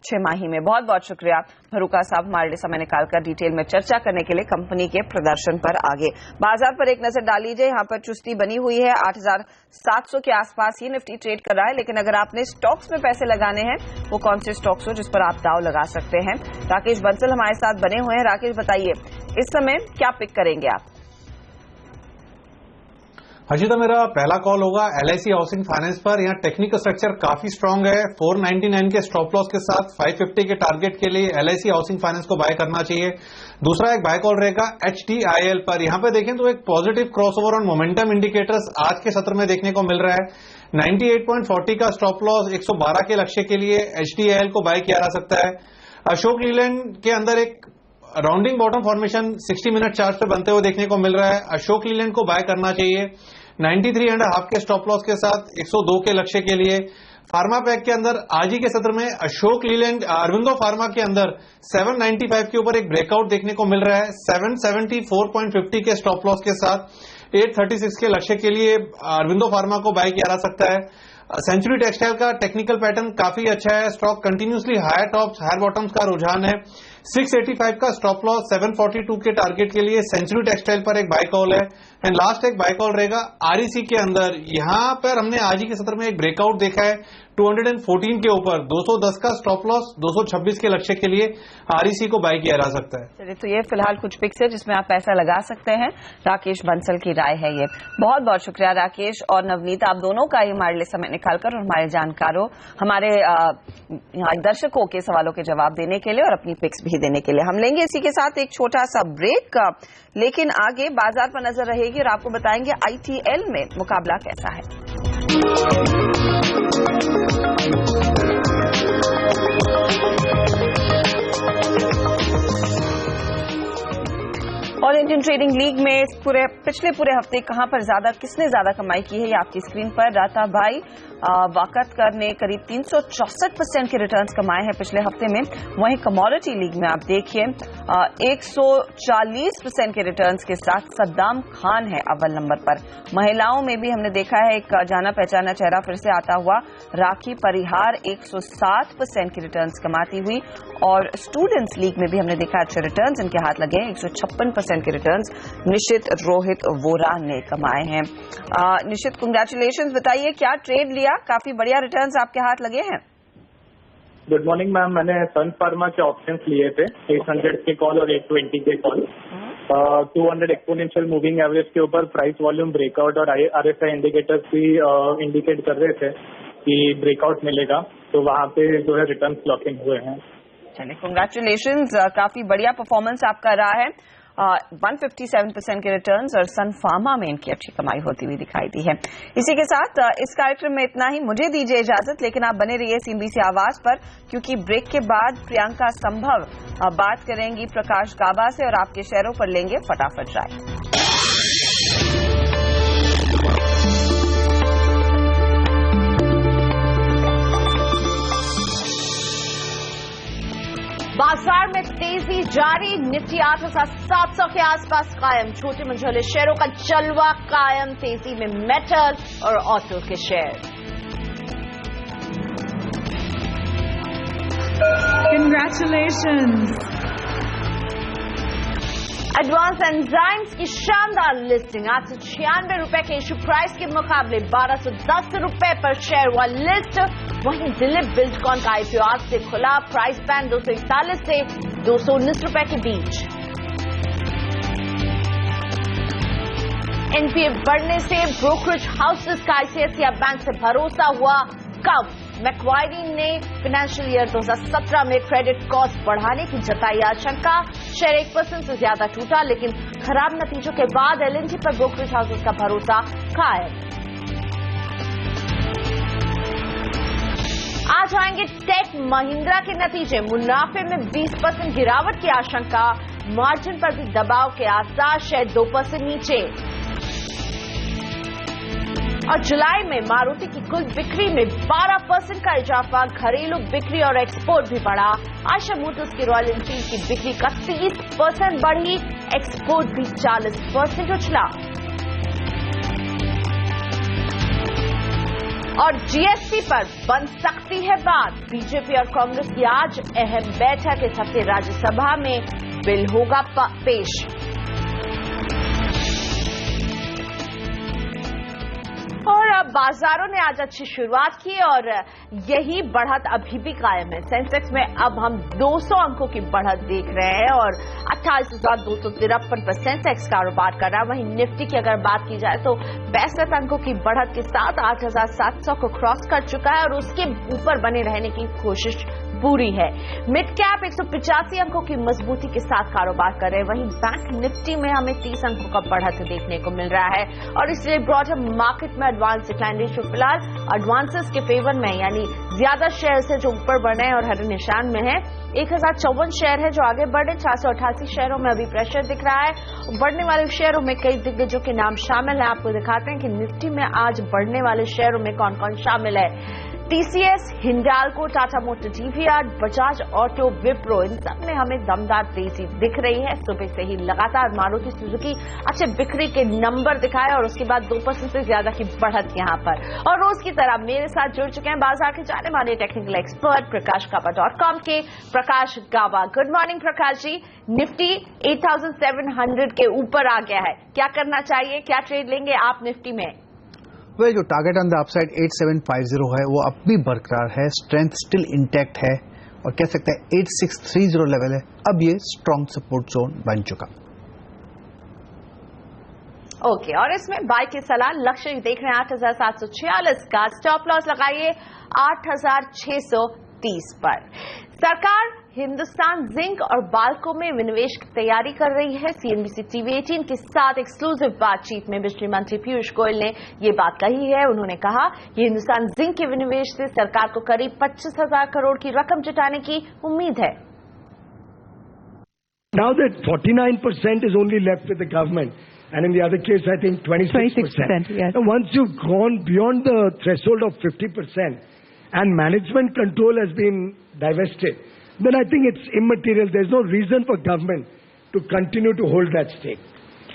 6 माही में। बहुत बहुत शुक्रिया भरूका साहब हमारे लिए समय निकालकर डिटेल में चर्चा करने के लिए कंपनी के प्रदर्शन पर। आगे बाजार पर एक नजर डाल लीजिए, यहाँ पर चुस्ती बनी हुई है। 8700 के आसपास ही निफ्टी ट्रेड कर रहा है, लेकिन अगर आपने स्टॉक्स में पैसे लगाने हैं वो कौन से स्टॉक्स हो जिस पर आप दाव लगा सकते हैं? राकेश बंसल हमारे साथ बने हुए हैं। राकेश, बताइए इस समय क्या पिक करेंगे आप?
हर्षिता, मेरा पहला कॉल होगा LIC हाउसिंग फाइनेंस पर। यहाँ टेक्निकल स्ट्रक्चर काफी स्ट्रांग है। 499 के स्टॉप लॉस के साथ 550 के टारगेट के लिए LIC हाउसिंग फाइनेंस को बाय करना चाहिए। दूसरा एक बाय कॉल रहेगा HTIL पर। यहाँ पे देखें तो एक positive crossover on momentum indicators आज के सत्र में देखने को मिल रहा है। 98.40 का स्टॉप लॉस, 112 के लक्ष्य के लिए HTIL को बाय किया जा सकता है। अशोक लीलैंड के अंदर एक rounding bottom formation 60 minute chart पे बनते हुए देखने को मिल रहा है। अशोक लीलैंड को बाय करना चाहिए 93.5 के स्टॉप लॉस के साथ 102 के लक्ष्य के लिए। फार्मा पैक के अंदर आज ही के सत्र में अशोक लीलैंड, अरविंदो फार्मा के अंदर 795 के ऊपर एक ब्रेकआउट देखने को मिल रहा है। 774.50 के स्टॉप लॉस के साथ 836 के लक्ष्य के लिए अरविंदो फार्मा को बाय किया जा सकता है। सेंचुरी टेक्सटाइल का टेक्निकल पैटर्न काफी अच्छा है। Stock continuously higher tops higher bottoms का रुझान है। 685 का स्टॉप लॉस, 742 के टारगेट के लिए सेंचुरी टेक्सटाइल पर एक बाय कॉल है। एंड लास्ट एक बाय कॉल रहेगा REC के अंदर। यहां पर हमने आज ही के सत्र में एक ब्रेकआउट देखा है 214 के ऊपर। 210 का स्टॉप लॉस, 226 के लक्ष्य के लिए REC को बाय किया जा सकता है।
चलिए, तो ये फिलहाल कुछ पिक्स है जिसमें आप पैसा लगा सकते हैं। राकेश बंसल की राय है ये। बहुत बहुत शुक्रिया राकेश और नवनीत, आप दोनों का ही हमारे लिए समय निकालकर और हमारे जानकारों, हमारे यहाँ दर्शकों के सवालों के जवाब देने के लिए और अपनी पिक्स भी देने के लिए। हम लेंगे इसी के साथ एक छोटा सा ब्रेक, लेकिन आगे बाजार पर नजर रहेगी और आपको बताएंगे ITL में मुकाबला कैसा है। और इंडियन ट्रेडिंग लीग में पिछले पूरे हफ्ते कहां पर किसने ज्यादा कमाई की है ये आपकी स्क्रीन पर। राता भाई वाकतकर ने करीब 364% के रिटर्न्स कमाए हैं पिछले हफ्ते में। वहीं कमोडिटी लीग में आप देखिए 140% के रिटर्न्स के साथ सद्दाम खान है अव्वल नंबर पर। महिलाओं में भी हमने देखा है एक जाना पहचाना चेहरा फिर से आता हुआ, राखी परिहार 160% के रिटर्न्स कमाती हुई। और स्टूडेंट्स लीग में भी हमने देखा अच्छे रिटर्न्स इनके हाथ लगे हैं। 156% के रिटर्न्स निशित रोहित वोरा ने कमाए हैं। निशित, कांग्रेचुलेशंस, बताइए क्या ट्रेड लिया, काफी बढ़िया रिटर्न्स आपके हाथ लगे हैं।
गुड मॉर्निंग मैम, मैंने सन फार्मा के ऑप्शंस लिए थे 800 के कॉल और 820 के कॉल। 200 एक्सपोनेंशियल मूविंग एवरेज के ऊपर प्राइस वॉल्यूम ब्रेकआउट और RSI इंडिकेटर्स भी इंडिकेट कर रहे थे। कि ब्रेकआउट मिलेगा, तो वहाँ पे जो है रिटर्न लॉकिंग हुए हैं।
चलिए, कांग्रेचुलेशंस, काफी बढ़िया परफॉर्मेंस आपका रहा है। 157% के रिटर्न्स और सन फार्मा में इनकी अच्छी कमाई होती हुई दिखाई दी है। इसी के साथ इस कार्यक्रम में इतना ही। मुझे दीजिए इजाजत, लेकिन आप बने रहिए CNBC आवाज पर, क्योंकि ब्रेक के बाद प्रियंका संभव बात करेंगी प्रकाश गाबा से और आपके शेयरों पर लेंगे फटाफट राय। बाजार में तेजी जारी, निफ्टी 8,700 के आसपास कायम, छोटे मंझोले शेयरों का जलवा कायम, तेजी में मेटल और ऑटो के शेयर।
Congratulations!
एडवांस एंजाइम्स की शानदार लिस्टिंग, 896 रुपए के इशू प्राइस के मुकाबले 1210 रुपए पर शेयर हुआ लिस्ट। वहीं दिलीप बिल्डकॉन का IPO आज से खुला, प्राइस बैंड 241 से 219 रुपए के बीच। NPA बढ़ने से ब्रोकरेज हाउसेस का ICICI बैंक से भरोसा हुआ कम। मैक्वायरी ने फाइनेंशियल ईयर 2017 में क्रेडिट कॉस्ट बढ़ाने की जताई आशंका, शेयर 1% से ज्यादा टूटा, लेकिन खराब नतीजों के बाद LNG पर ब्रोकरेज हाउसेस का भरोसा कायम। आज आएंगे टेक महिंद्रा के नतीजे, मुनाफे में 20% गिरावट की आशंका, मार्जिन पर भी दबाव के आसार, शेयर 2% नीचे। और जुलाई में मारुति की कुल बिक्री में 12% का इजाफा, घरेलू बिक्री और एक्सपोर्ट भी बढ़ा। आशा मोटर्स की रॉयल एनफील्ड की बिक्री का 30% बढ़ी, एक्सपोर्ट भी 40% उछला। और GST पर बन सकती है बात, बीजेपी और कांग्रेस की आज अहम बैठक, इस हफ्ते राज्यसभा में बिल होगा पेश। और अब बाजारों ने आज अच्छी शुरुआत की और यही बढ़त अभी भी कायम है। सेंसेक्स में अब हम 200 अंकों की बढ़त देख रहे हैं और 28,253 पर सेंसेक्स कारोबार कर रहा है। वहीं निफ्टी की अगर बात की जाए तो 62 अंकों की बढ़त के साथ 8,700 को क्रॉस कर चुका है और उसके ऊपर बने रहने की कोशिश पूरी है। मिड कैप 185 अंकों की मजबूती के साथ कारोबार कर रहे हैं। वहीं बैंक निफ्टी में हमें 30 अंकों का बढ़त देखने को मिल रहा है और इसलिए ब्रॉडर मार्केट में एडवांस डिक्लाइन रेशियो फिलहाल एडवांसेस के फेवर में, यानी ज्यादा शेयर है जो ऊपर बढ़ रहे हैं और हरे निशान में है। 1054 शेयर है जो आगे बढ़ रहे, 488 शेयरों में अभी प्रेशर दिख रहा है। बढ़ने वाले शेयरों में कई दिग्गजों के नाम शामिल हैं। आपको दिखाते हैं कि निफ्टी में आज बढ़ने वाले शेयरों में कौन कौन शामिल है। TCS, Hindalco, Tata motor GVR, Bajaj auto, Wipro, इन सब में हमें दमदार तेजी दिख रही है। सुबह से ही लगातार मारुति सुजुकी अच्छे बिक्री के नंबर दिखाए और उसके बाद 2% से ज्यादा की बढ़त यहां पर। और रोज की तरह मेरे साथ जुड़ चुके हैं बाजार के जाने माने टेक्निकल एक्सपर्ट प्रकाशगाबा.com के प्रकाश गाबा। Good morning Prakash ji. Nifty 8,700 के ऊपर आ गया है, क्या करना चाहिए, क्या ट्रेड लेंगे आप निफ्टी में?
जो टारगेट ऑन द अपसाइड 8750 है वो अब भी बरकरार है, स्ट्रेंथ स्टिल इंटैक्ट है और कह सकते हैं 8630 लेवल है, अब ये स्ट्रॉन्ग सपोर्ट जोन बन चुका।
ओके, और इसमें बाय की सलाह, लक्ष्य देख रहे हैं 8,746 का, स्टॉप लॉस लगाइए 8,630 पर। सरकार हिंदुस्तान जिंक और बाल्को में विनिवेश की तैयारी कर रही है। CNBC TV 18 के साथ एक्सक्लूसिव बातचीत में बिजली मंत्री पीयूष गोयल ने ये बात कही है। उन्होंने कहा कि हिंदुस्तान जिंक के विनिवेश से सरकार को करीब 25,000 करोड़ की रकम जुटाने की उम्मीद है।
Now that 49% is only left with the government, and in the other case, I think 26%. Yes. And once you've gone beyond the threshold of 50% and management control has been divested, then I think it's immaterial. There's no reason for government to continue to hold that stake.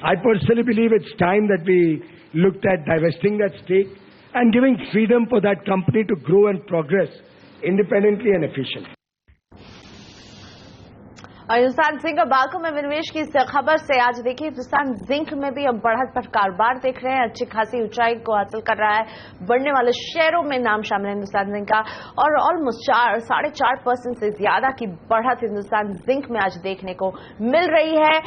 I personally believe it's time that we looked at divesting that stake and giving freedom for that company to grow and progress independently and efficiently.
और Hindustan zinc और बाल्को में विनिवेश की इस खबर से आज देखिए हिंदुस्तान जिंक में भी अब बढ़त पर कारोबार देख रहे हैं, अच्छी खासी ऊंचाई को हासिल कर रहा है। बढ़ने वाले शेयरों में नाम शामिल है हिंदुस्तान जिंक का और ऑलमोस्ट 4.5% से ज्यादा की बढ़त हिंदुस्तान जिंक में आज देखने को मिल रही है,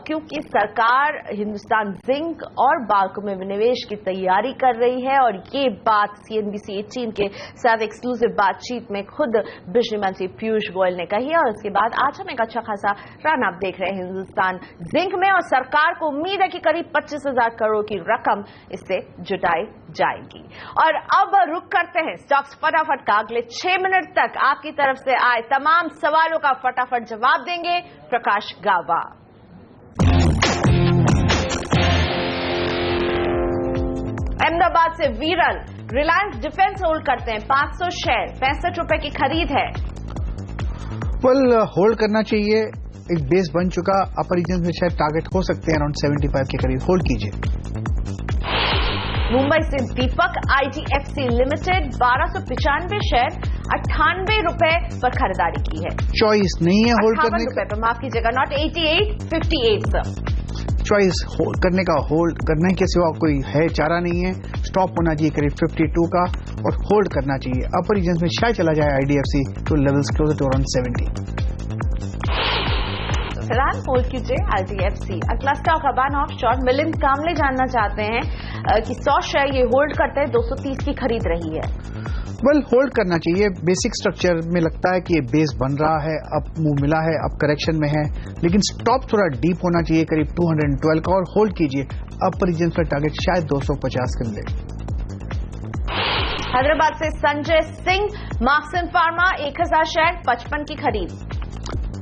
क्योंकि सरकार हिंदुस्तान जिंक और बाल्को में विनिवेश की तैयारी कर रही है। और ये बात CNBC 18 के साथ एक्सक्लूसिव बातचीत में खुद बिजली मंत्री पीयूष गोयल ने कही है। और इसके बाद आज हम एक अच्छा खासा रन अप देख रहे हैं हिंदुस्तान जिंक में और सरकार को उम्मीद है कि करीब 25,000 करोड़ की रकम इससे जुटाई जाएगी। और अब रुक करते हैं स्टॉक्स फटाफट का। अगले 6 मिनट तक आपकी तरफ से आए तमाम सवालों का फटाफट जवाब देंगे प्रकाश गावा। अहमदाबाद से वीरल रिलायंस डिफेंस होल्ड करते हैं 500 शेयर, 65 रुपए की खरीद है।
होल्ड करना चाहिए, एक बेस बन चुका, अपर रीजन में शायद टारगेट हो सकते हैं अराउंड 75 के करीब, होल्ड कीजिए।
मुंबई से दीपक IDFC लिमिटेड 1295 शेयर 98 रुपए पर खरीदारी की है।
चॉइस नहीं है होल्ड करने
रुपए पर, माफ कीजिएगा, नॉट 88, 58 सर।
चॉइस होल्ड करने का, होल्ड करने के सिवा कोई है चारा नहीं है। स्टॉप होना चाहिए करीब 52 का और होल्ड करना चाहिए। अपर रीजन में शायद चला जाए IDFC to levels closer to around 70।
फिलहाल होल्ड कीजिए IDFC। अगला स्टॉक अबान ऑफशोर। मिलिंद कामले जानना चाहते हैं कि 100 शेयर ये होल्ड करते हैं, 230 की खरीद रही है।
होल्ड करना चाहिए। बेसिक स्ट्रक्चर में लगता है कि ये बेस बन रहा है, अब मूव मिला है, अब करेक्शन में है, लेकिन स्टॉप थोड़ा डीप होना चाहिए करीब 212 का और होल्ड कीजिए। अपर रीजन पर टारगेट शायद 250 के मिले।
हैदराबाद से संजय सिंह मार्क्सन फार्मा 1000 शेयर 55 की खरीद।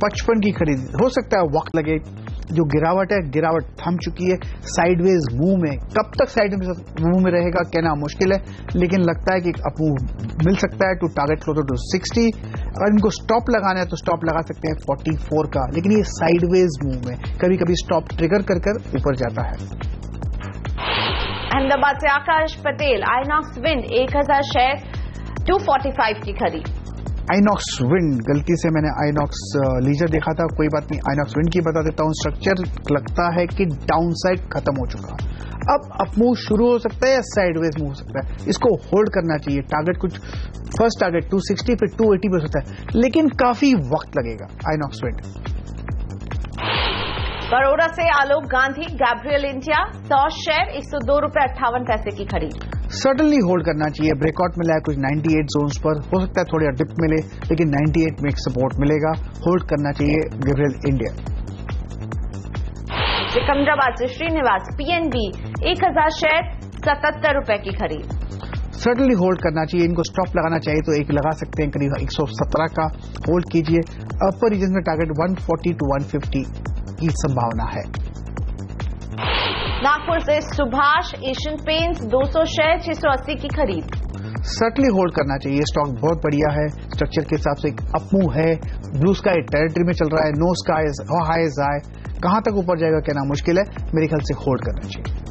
55 की खरीद हो सकता है वक्त लगे, जो गिरावट है गिरावट थम चुकी है, साइडवेज मूव में, कब तक साइड मूव में रहेगा कहना मुश्किल है, लेकिन लगता है कि अप मूव मिल सकता है टू टारगेट क्लोजर टू 60। अगर इनको स्टॉप लगाना है तो स्टॉप लगा सकते हैं 44 का, लेकिन ये साइडवेज मूव में कभी कभी स्टॉप ट्रिगर कर ऊपर जाता है।
अहमदाबाद से आकाश पटेल आइनॉक्स विंड 1000 शेयर 245 की खरीद।
आइनॉक्स विंड, गलती से मैंने आइनॉक्स लीजर देखा था, कोई बात नहीं, आइनॉक्स विंड की बता देता हूं। स्ट्रक्चर लगता है कि डाउन साइड खत्म हो चुका, अब अप मूव शुरू हो सकता है या साइडवेज मूव हो सकता है। इसको होल्ड करना चाहिए। टारगेट कुछ फर्स्ट टारगेट 260 फिर 280 पे हो सकता है, लेकिन काफी वक्त लगेगा। आइनॉक्स विंड।
बड़ौदा से आलोक गांधी गैब्रियल इंडिया 100 शेयर 102 रुपए 58 पैसे की खरीद।
सर्टनली होल्ड करना चाहिए। ब्रेकआउट मिला है कुछ 98 जोन्स पर, हो सकता है थोड़ा डिप मिले, लेकिन 98 में एक सपोर्ट मिलेगा। होल्ड करना चाहिए गैब्रियल इंडिया।
सिकंदराबाद से श्रीनिवास PNB 1000 शेयर 77 रुपए की खरीद।
सर्टनली होल्ड करना चाहिए। इनको स्टॉप लगाना चाहिए तो एक लगा सकते हैं करीब 117 का, होल्ड कीजिए। अपर रीजन में टारगेट 140 टू 150 की संभावना है।
नागपुर से सुभाष एशियन पेंट्स 200 शेयर 680 की खरीद।
सर्टनली होल्ड करना चाहिए। स्टॉक बहुत बढ़िया है, स्ट्रक्चर के हिसाब से एक अपमूव है, ब्लू स्काई टेरिटरी में चल रहा है, नो स्काई हाई हाई, कहां तक ऊपर जाएगा कहना मुश्किल है, मेरे ख्याल से होल्ड करना चाहिए।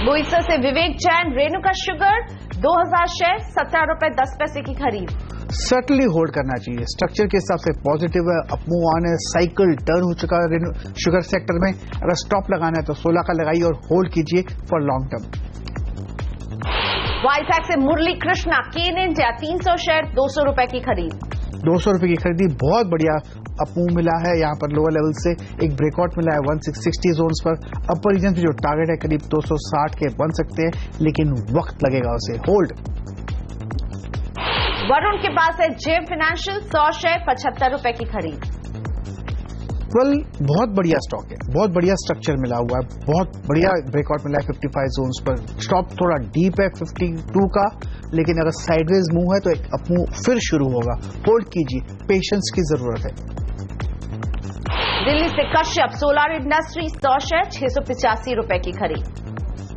बोईसर से विवेक जैन रेणुका शुगर 2000 शेयर 17 रुपए 10 पैसे की खरीद।
सर्टनली होल्ड करना चाहिए। स्ट्रक्चर के हिसाब से पॉजिटिव है, अपमूव ऑन है, साइकिल टर्न हो चुका है शुगर सेक्टर में। अगर स्टॉप लगाना है तो 16 का लगाइए और होल्ड कीजिए फॉर लॉन्ग टर्म।
वाईटैक से Murali Krishna Cairn India 300 share 200 रुपए की खरीद।
200 रुपए की खरीदी, बहुत बढ़िया अपमूव मिला है। यहाँ पर लोअर लेवल से एक ब्रेकआउट मिला है 1660 जोन्स पर। अपर रीजन पे जो टारगेट है करीब 260 के बन सकते हैं, लेकिन वक्त लगेगा उसे। होल्ड।
वरुण के पास है जेम फाइनेंशियल 100 शेयर 75 रुपए की खरीद।
बहुत बढ़िया स्टॉक है, बहुत बढ़िया स्ट्रक्चर मिला हुआ है, बहुत बढ़िया ब्रेकआउट मिला है 55 जोन्स पर। स्टॉप थोड़ा डीप है 52 का, लेकिन अगर साइडवेज मूव है तो एक अपमूव फिर शुरू होगा। होल्ड कीजिए, पेशेंस की जरूरत है।
दिल्ली से कश्यप सोलर इंडस्ट्री 100 शेयर 685 रुपए की खरीद।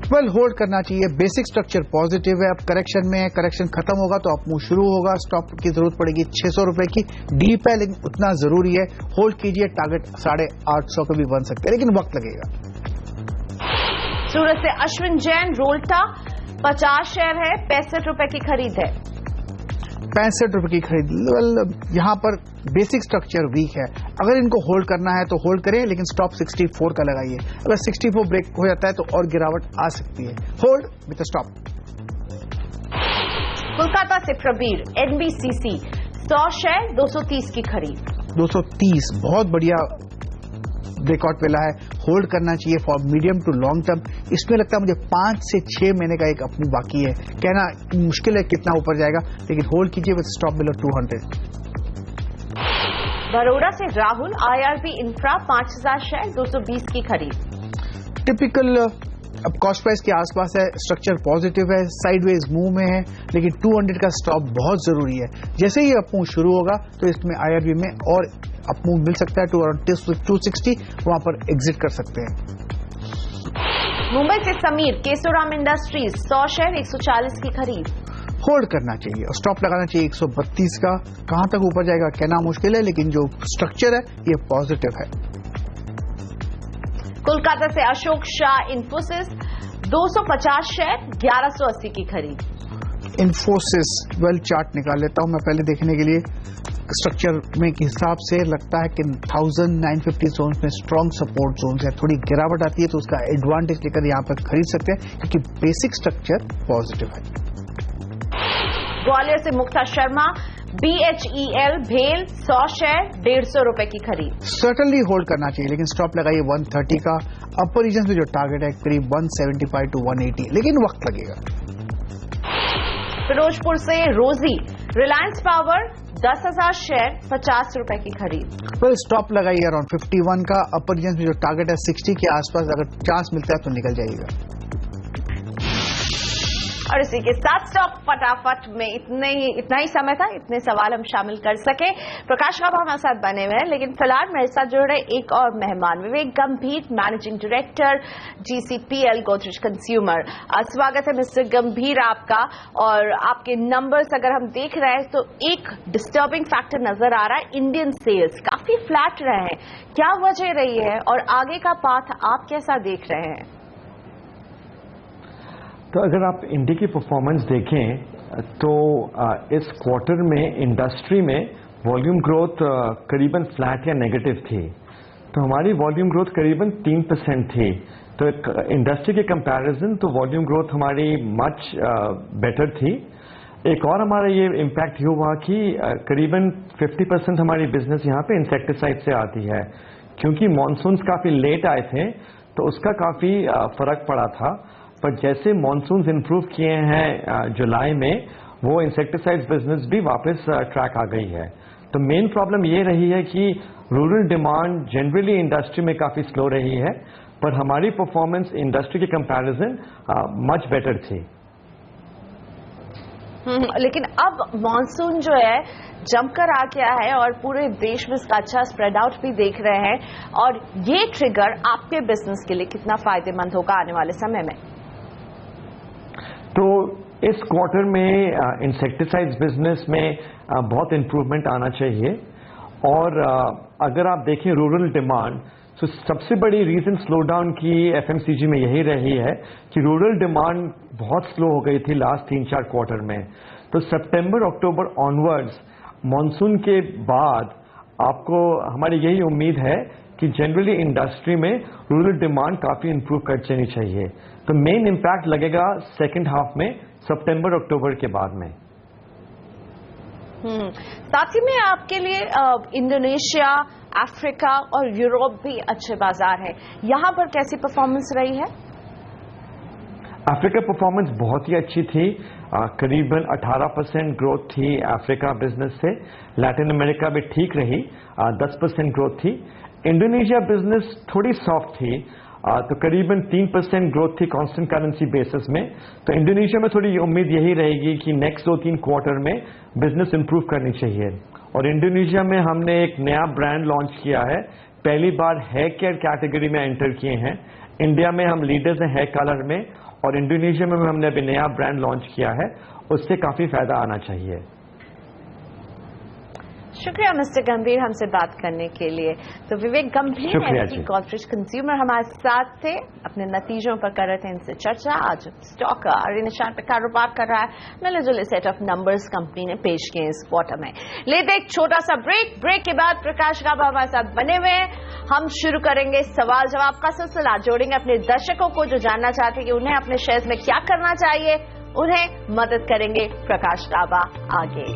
होल्ड करना चाहिए। बेसिक स्ट्रक्चर पॉजिटिव है, अब करेक्शन में है, करेक्शन खत्म होगा तो अपमूव शुरू होगा। स्टॉप की जरूरत पड़ेगी 600 रुपए की, डीप है लेकिन उतना जरूरी है। होल्ड कीजिए, टारगेट 850 का भी बन सकते हैं, लेकिन वक्त लगेगा।
सूरत से अश्विन जैन रोल्टा 50 शेयर है 65 रुपए की खरीद है।
₹65 की खरीद। वेल यहाँ पर बेसिक स्ट्रक्चर वीक है, अगर इनको होल्ड करना है तो होल्ड करें, लेकिन स्टॉप 64 का लगाइए। अगर 64 ब्रेक हो जाता है तो और गिरावट आ सकती है। Hold with stop.
कोलकाता से प्रबीर, NBCC 100 शेयर 230 की खरीद।
230 बहुत बढ़िया ब्रेकआउट मिला है, होल्ड करना चाहिए for medium to long term. इसमें लगता है मुझे 5 से 6 महीने का एक अपनी बाकी है, कहना मुश्किल है कितना ऊपर जाएगा, लेकिन होल्ड कीजिए विद स्टॉप बिलो 200।
बड़ौदा से राहुल, IRB इंफ्रा 5000 शेयर 220 की खरीद।
टिपिकल अब कॉस्ट प्राइस के आसपास है, स्ट्रक्चर पॉजिटिव है, साइडवेज मूव में है, लेकिन 200 का स्टॉप बहुत जरूरी है। जैसे ही अपमूव शुरू होगा तो इसमें IRB में और अपमूव मिल सकता है टू अराउंड 260, वहां पर एग्जिट कर सकते हैं।
मुंबई से समीर, केशोराम इंडस्ट्रीज 100 शेयर 140 की खरीद।
होल्ड करना चाहिए और स्टॉप लगाना चाहिए 132 का। कहां तक ऊपर जाएगा कहना मुश्किल है, लेकिन जो स्ट्रक्चर है ये पॉजिटिव है।
कोलकाता से अशोक शाह, इन्फोसिस 250 शेयर 1180 की खरीद।
इन्फोसिस वेल चार्ट निकाल लेता हूं मैं पहले देखने के लिए। स्ट्रक्चर में के हिसाब से लगता है कि 1950 जोन में स्ट्रॉन्ग सपोर्ट जोन है, थोड़ी गिरावट आती है तो उसका एडवांटेज लेकर यहां पर खरीद सकते हैं क्योंकि बेसिक स्ट्रक्चर पॉजिटिव है।
ग्वालियर से मुक्ता शर्मा, BHEL भेल 100 शेयर 150 रुपए की खरीद।
सर्टनली होल्ड करना चाहिए, लेकिन स्टॉप लगाइए 130 का। अपर रीजन में जो टारगेट है करीब 175 टू 180, लेकिन वक्त लगेगा।
फिरोजपुर से रोजी, रिलायंस पावर 10,000 शेयर 50 रुपए की खरीद।
वेल स्टॉप लगाइए अराउंड 51 का। अपर रीजन में जो टारगेट है 60 के आसपास, अगर चांस मिलता है तो निकल जाइएगा।
और इसी के साथ स्टॉप फटाफट में इतना ही समय था, इतने सवाल हम शामिल कर सके। प्रकाश बाबू हमारे साथ बने हुए हैं, लेकिन फिलहाल मेरे साथ जुड़ रहे एक और मेहमान, विवेक गंभीर, managing director GCPL Godrej consumer. स्वागत है मिस्टर गंभीर आपका। और आपके नंबर्स अगर हम देख रहे हैं तो एक डिस्टर्बिंग फैक्टर नजर आ रहा है, इंडियन सेल्स काफी फ्लैट रहे हैं। क्या वजह रही है और आगे का पाथ आप कैसा देख रहे हैं?
तो अगर आप इंडिया की परफॉर्मेंस देखें तो इस क्वार्टर में इंडस्ट्री में वॉल्यूम ग्रोथ करीबन फ्लैट या नेगेटिव थी, तो हमारी वॉल्यूम ग्रोथ करीबन 3% थी। तो इंडस्ट्री के कंपैरिजन तो वॉल्यूम ग्रोथ हमारी मच बेटर थी। एक और हमारा ये इम्पैक्ट ये हुआ कि करीबन 50% हमारी बिजनेस यहाँ पे इंसेक्टिसाइड से आती है, क्योंकि मॉनसून्स काफ़ी लेट आए थे तो उसका काफ़ी फर्क पड़ा था। पर जैसे मॉनसून्स इंप्रूव किए हैं जुलाई में, वो इंसेक्टिसाइड्स बिजनेस भी वापस ट्रैक आ गई है। तो मेन प्रॉब्लम ये रही है कि रूरल डिमांड जनरली इंडस्ट्री में काफ़ी स्लो रही है, पर हमारी परफॉर्मेंस इंडस्ट्री के कंपैरिजन मच बेटर थी।
लेकिन अब मॉनसून जो है जमकर आ गया है और पूरे देश में इसका अच्छा स्प्रेड आउट भी देख रहे हैं, और ये ट्रिगर आपके बिजनेस के लिए कितना फायदेमंद होगा आने वाले समय में?
तो इस क्वार्टर में इंसेक्टिसाइड्स बिजनेस में बहुत इंप्रूवमेंट आना चाहिए। और अगर आप देखें रूरल डिमांड, तो सबसे बड़ी रीजन स्लो डाउन की FMCG में यही रही है कि रूरल डिमांड बहुत स्लो हो गई थी लास्ट 3-4 क्वार्टर में। तो सितंबर अक्टूबर ऑनवर्ड्स मॉनसून के बाद आपको हमारी यही उम्मीद है कि जनरली इंडस्ट्री में रूरल डिमांड काफी इंप्रूव कर जानी चाहिए। तो मेन इंपैक्ट लगेगा सेकंड हाफ में, सितंबर अक्टूबर के बाद में।
साथ ही में आपके लिए इंडोनेशिया, अफ्रीका और यूरोप भी अच्छे बाजार है, यहाँ पर कैसी परफॉर्मेंस रही है?
अफ्रीका परफॉर्मेंस बहुत ही अच्छी थी, करीबन 18% ग्रोथ थी अफ्रीका बिजनेस से। लैटिन अमेरिका भी ठीक रही, 10% ग्रोथ थी। इंडोनेशिया बिजनेस थोड़ी सॉफ्ट थी, तो करीबन 3% ग्रोथ थी कांस्टेंट करेंसी बेसिस में। तो इंडोनेशिया में थोड़ी उम्मीद यही रहेगी कि नेक्स्ट 2-3 क्वार्टर में बिजनेस इंप्रूव करनी चाहिए। और इंडोनेशिया में हमने एक नया ब्रांड लॉन्च किया है, पहली बार हेयर केयर कैटेगरी में एंटर किए हैं। इंडिया में हम लीडर्स हैं हेयर कलर में, और इंडोनेशिया में हमने अभी नया ब्रांड लॉन्च किया है, उससे काफी फायदा आना चाहिए।
शुक्रिया मिस्टर गंभीर हमसे बात करने के लिए। तो विवेक गंभीर कॉर्पोरेट कंज्यूमर हमारे साथ थे, अपने नतीजों पर कर रहे थे इनसे चर्चा। आज स्टॉक आरए निशान पर कारोबार कर रहा है। मिले जुले सेट ऑफ नंबर्स कंपनी ने पेश किए इस क्वार्टर में। लेते एक छोटा सा ब्रेक के बाद प्रकाश गाबा हमारे साथ बने हुए हैं। हम शुरू करेंगे सवाल जवाब का सिलसिला, जोड़ेंगे अपने दर्शकों को जो जानना चाहते हैं कि उन्हें अपने शेयर्स में क्या करना चाहिए, उन्हें मदद करेंगे प्रकाश गाबा आगे।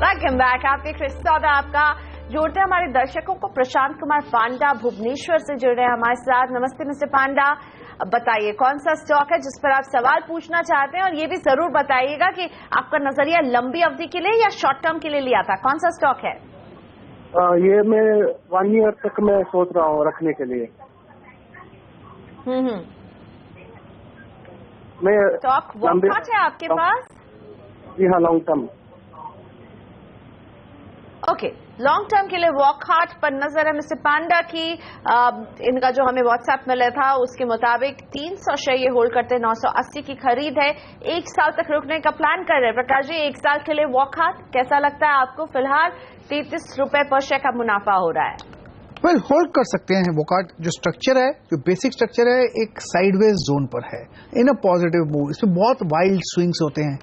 Welcome back. आप देख रहे सौदा आपका जोड़ते हैं हमारे दर्शकों को। प्रशांत कुमार पांडा भुवनेश्वर से जुड़ रहे हैं हमारे साथ। नमस्ते मिस्टर पांडा, अब बताइए कौन सा स्टॉक है जिस पर आप सवाल पूछना चाहते हैं, और ये भी जरूर बताइएगा कि आपका नजरिया लंबी अवधि के लिए या शॉर्ट टर्म के लिए लिया था। कौन सा स्टॉक है?
ये मैं 1 ईयर तक मैं सोच रहा हूँ रखने के लिए। मैं
स्टॉक वॉकहार्ट है आपके पास?
जी हाँ, long term.
Okay, long term के लिए वॉकहार्ट पर नजर है मिस्टर पांडा की। इनका जो हमें व्हाट्सएप मिला था उसके मुताबिक 300 शेयर ये होल्ड करते हैं, 980 की खरीद है, 1 साल तक रुकने का प्लान कर रहे हैं। प्रकाश जी, 1 साल के लिए वॉकहार्ट कैसा लगता है आपको? फिलहाल 33 रुपए पर शेयर का मुनाफा हो रहा है।
होल्ड कर सकते हैं। वॉकहार्ट जो स्ट्रक्चर है, जो बेसिक स्ट्रक्चर है, एक साइडवेज जोन पर है इन अ पॉजिटिव मूव। इसमें बहुत वाइल्ड स्विंग्स होते हैं।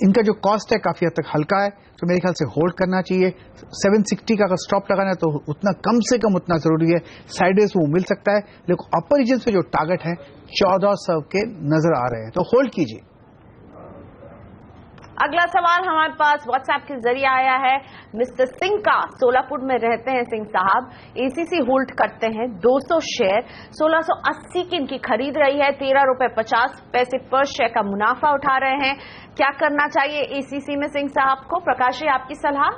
इनका जो कॉस्ट है काफी हद तक हल्का है, तो मेरे ख्याल से होल्ड करना चाहिए। 760 का अगर स्टॉप लगाना है तो उतना कम से कम उतना जरूरी है। साइडवेज मूव मिल सकता है, लेकिन अपर रीजन पे जो टारगेट है 1400 के नजर आ रहे हैं, तो होल्ड कीजिए।
अगला सवाल हमारे पास व्हाट्सएप के जरिए आया है मिस्टर सिंह का। सोलापुर में रहते हैं सिंह साहब, एसीसी होल्ड करते हैं 200 शेयर, 1680 की इनकी खरीद रही है, 13 रुपए 50 पैसे पर शेयर का मुनाफा उठा रहे हैं। क्या करना चाहिए एसीसी में सिंह साहब को? प्रकाश जी, आपकी सलाह?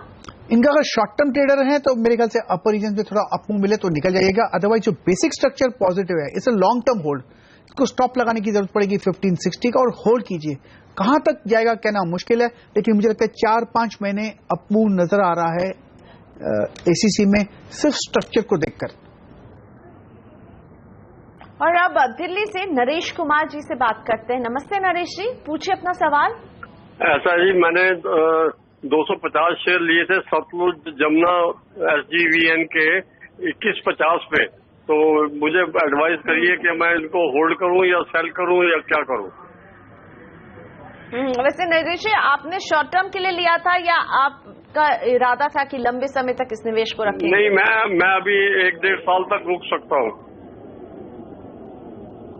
इनका अगर शॉर्ट टर्म ट्रेडर है तो मेरे ख्याल से अपर रीजन पे थोड़ा अप मूव मिले तो निकल जाएगा। अदरवाइज जो बेसिक स्ट्रक्चर पॉजिटिव है, इसे लॉन्ग टर्म होल्ड, इसको स्टॉप लगाने की जरूरत पड़ेगी 1560 का, और होल्ड कीजिए। कहां तक जाएगा कहना मुश्किल है, लेकिन मुझे लगता है 4-5 महीने अप मूव नजर आ रहा है एसीसी में, सिर्फ स्ट्रक्चर को देखकर।
और अब दिल्ली से नरेश कुमार जी से बात करते हैं। नमस्ते नरेश जी, पूछिए अपना सवाल।
ऐसा जी, मैंने 250 शेयर लिए थे सतलुज जमुना SGVN के 2150 पे, तो मुझे एडवाइस करिए कि मैं इनको होल्ड करूं या सेल करूं या क्या करूं?
वैसे नरेश जी, आपने शॉर्ट टर्म के लिए लिया था या आपका इरादा था कि लंबे समय तक इस निवेश को रखेंगे?
नहीं, मैं अभी 1-1.5 साल तक रुक सकता हूं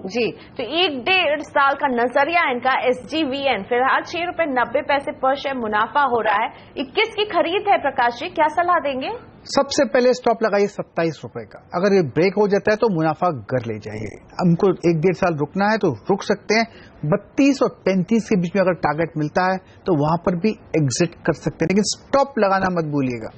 जी। तो 1-1.5 साल का नजरिया इनका SGVN फिलहाल 6 रुपए 90 पैसे पर शेयर मुनाफा हो रहा है। 21 की खरीद है। प्रकाश जी, क्या सलाह देंगे?
सबसे पहले स्टॉप लगाइए 27 रुपए का। अगर ये ब्रेक हो जाता है तो मुनाफा कर ले जाइए। हमको 1-1.5 साल रुकना है तो रुक सकते हैं। 32 और 35 के बीच में अगर टारगेट मिलता है तो वहां पर भी एग्जिट कर सकते हैं, लेकिन स्टॉप लगाना मत भूलिएगा।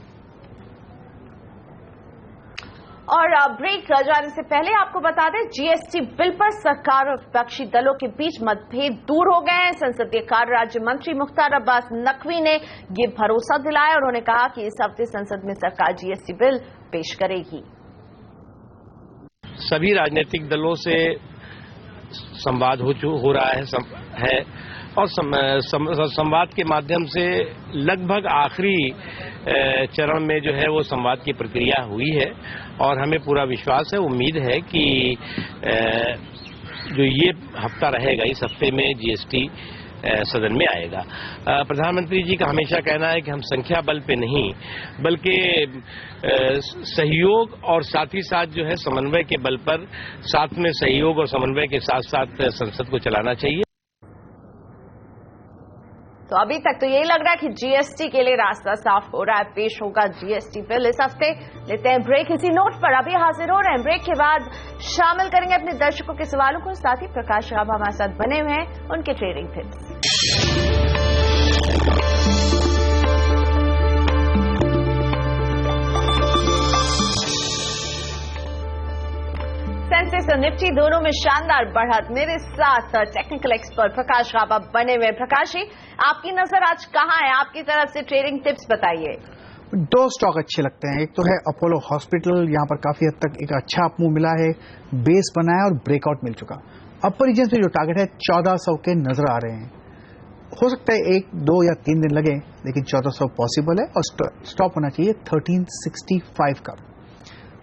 और ब्रेक जाने से पहले आपको बता दें, जीएसटी बिल पर सरकार और विपक्षी दलों के बीच मतभेद दूर हो गए हैं। संसदीय कार्य राज्य मंत्री मुख्तार अब्बास नकवी ने ये भरोसा दिलाया। उन्होंने कहा कि इस हफ्ते संसद में सरकार जीएसटी बिल पेश करेगी।
सभी राजनीतिक दलों से संवाद हो रहा है और संवाद के माध्यम से लगभग आखिरी चरण में जो है वो संवाद की प्रक्रिया हुई है, और हमें पूरा विश्वास है, उम्मीद है कि जो ये हफ्ता रहेगा, इस हफ्ते में जीएसटी सदन में आएगा। प्रधानमंत्री जी का हमेशा कहना है कि हम संख्या बल पे नहीं बल्कि सहयोग और साथ ही साथ जो है समन्वय के बल पर, साथ में सहयोग और समन्वय के साथ साथ संसद को चलाना चाहिए।
तो अभी तक तो यही लग रहा है कि जीएसटी के लिए रास्ता साफ हो रहा है, पेश होगा जीएसटी बिल इस हफ्ते। लेते हैं ब्रेक। इसी नोट पर अभी हाजिर हो रहे हैं। ब्रेक के बाद शामिल करेंगे अपने दर्शकों के सवालों को, साथ ही प्रकाश गाबा हमारे साथ बने हुए हैं, उनके ट्रेडिंग टिप्स। सेंसेक्स और निफ्टी दोनों में शानदार बढ़त। मेरे साथ टेक्निकल एक्सपर्ट प्रकाश गाबा बने हुए। प्रकाश जी, आपकी नजर आज कहां है? आपकी तरफ से ट्रेडिंग टिप्स बताइए।
दो स्टॉक अच्छे लगते हैं। एक तो है अपोलो हॉस्पिटल, यहाँ पर काफी हद तक एक अच्छा अपमूव मिला है, बेस बना है और ब्रेकआउट मिल चुका। अपर रीजन पे जो टारगेट है 1400 के नजर आ रहे हैं। हो सकता है 1, 2 या 3 दिन लगे, लेकिन 1400 पॉसिबल है और स्टॉप होना चाहिए 1365 का।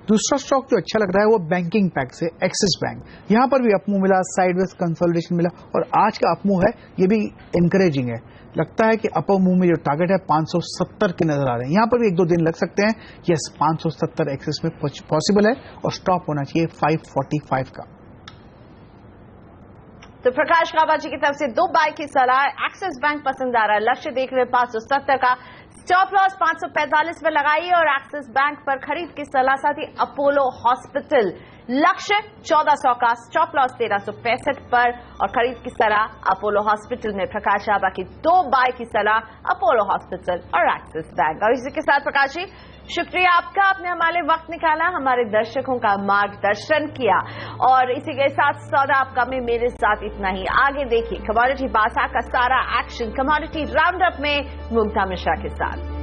दूसरा स्टॉक जो अच्छा लग रहा है वो बैंकिंग पैक से एक्सिस बैंक, यहां पर भी अपमूव मिला, साइडवेज कंसोलिडेशन मिला और आज का अपमूव है ये भी इनकरेजिंग है। लगता है कि अपर मूव में जो टारगेट है 570 के नजर आ रहे हैं, यहां पर भी 1-2 दिन लग सकते हैं। यस, 570 एक्सिस में पॉसिबल है और स्टॉप होना चाहिए 545 का।
तो प्रकाश काबाजी की तरफ से 2 बाय की सलाह। एक्सिस बैंक पसंद आ रहा है, लक्ष्य देख रहे 570 का, स्टॉप लॉस 545 में लगाइए और एक्सिस बैंक पर खरीद की सलाह। साथ ही अपोलो हॉस्पिटल लक्ष्य 1400 का, स्टॉप लॉस 1365 पर और खरीद की सलाह अपोलो हॉस्पिटल में। प्रकाश काबा की 2 बाय की सलाह, अपोलो हॉस्पिटल और एक्सिस बैंक। और इसी के साथ प्रकाश जी शुक्रिया आपका, आपने हमारे वक्त निकाला, हमारे दर्शकों का मार्गदर्शन किया और इसी के साथ सौदा आपका में मेरे साथ इतना ही। आगे देखिए कमोडिटी बाजार का सारा एक्शन कमोडिटी राउंड अप में मुग्धा मिश्रा के साथ।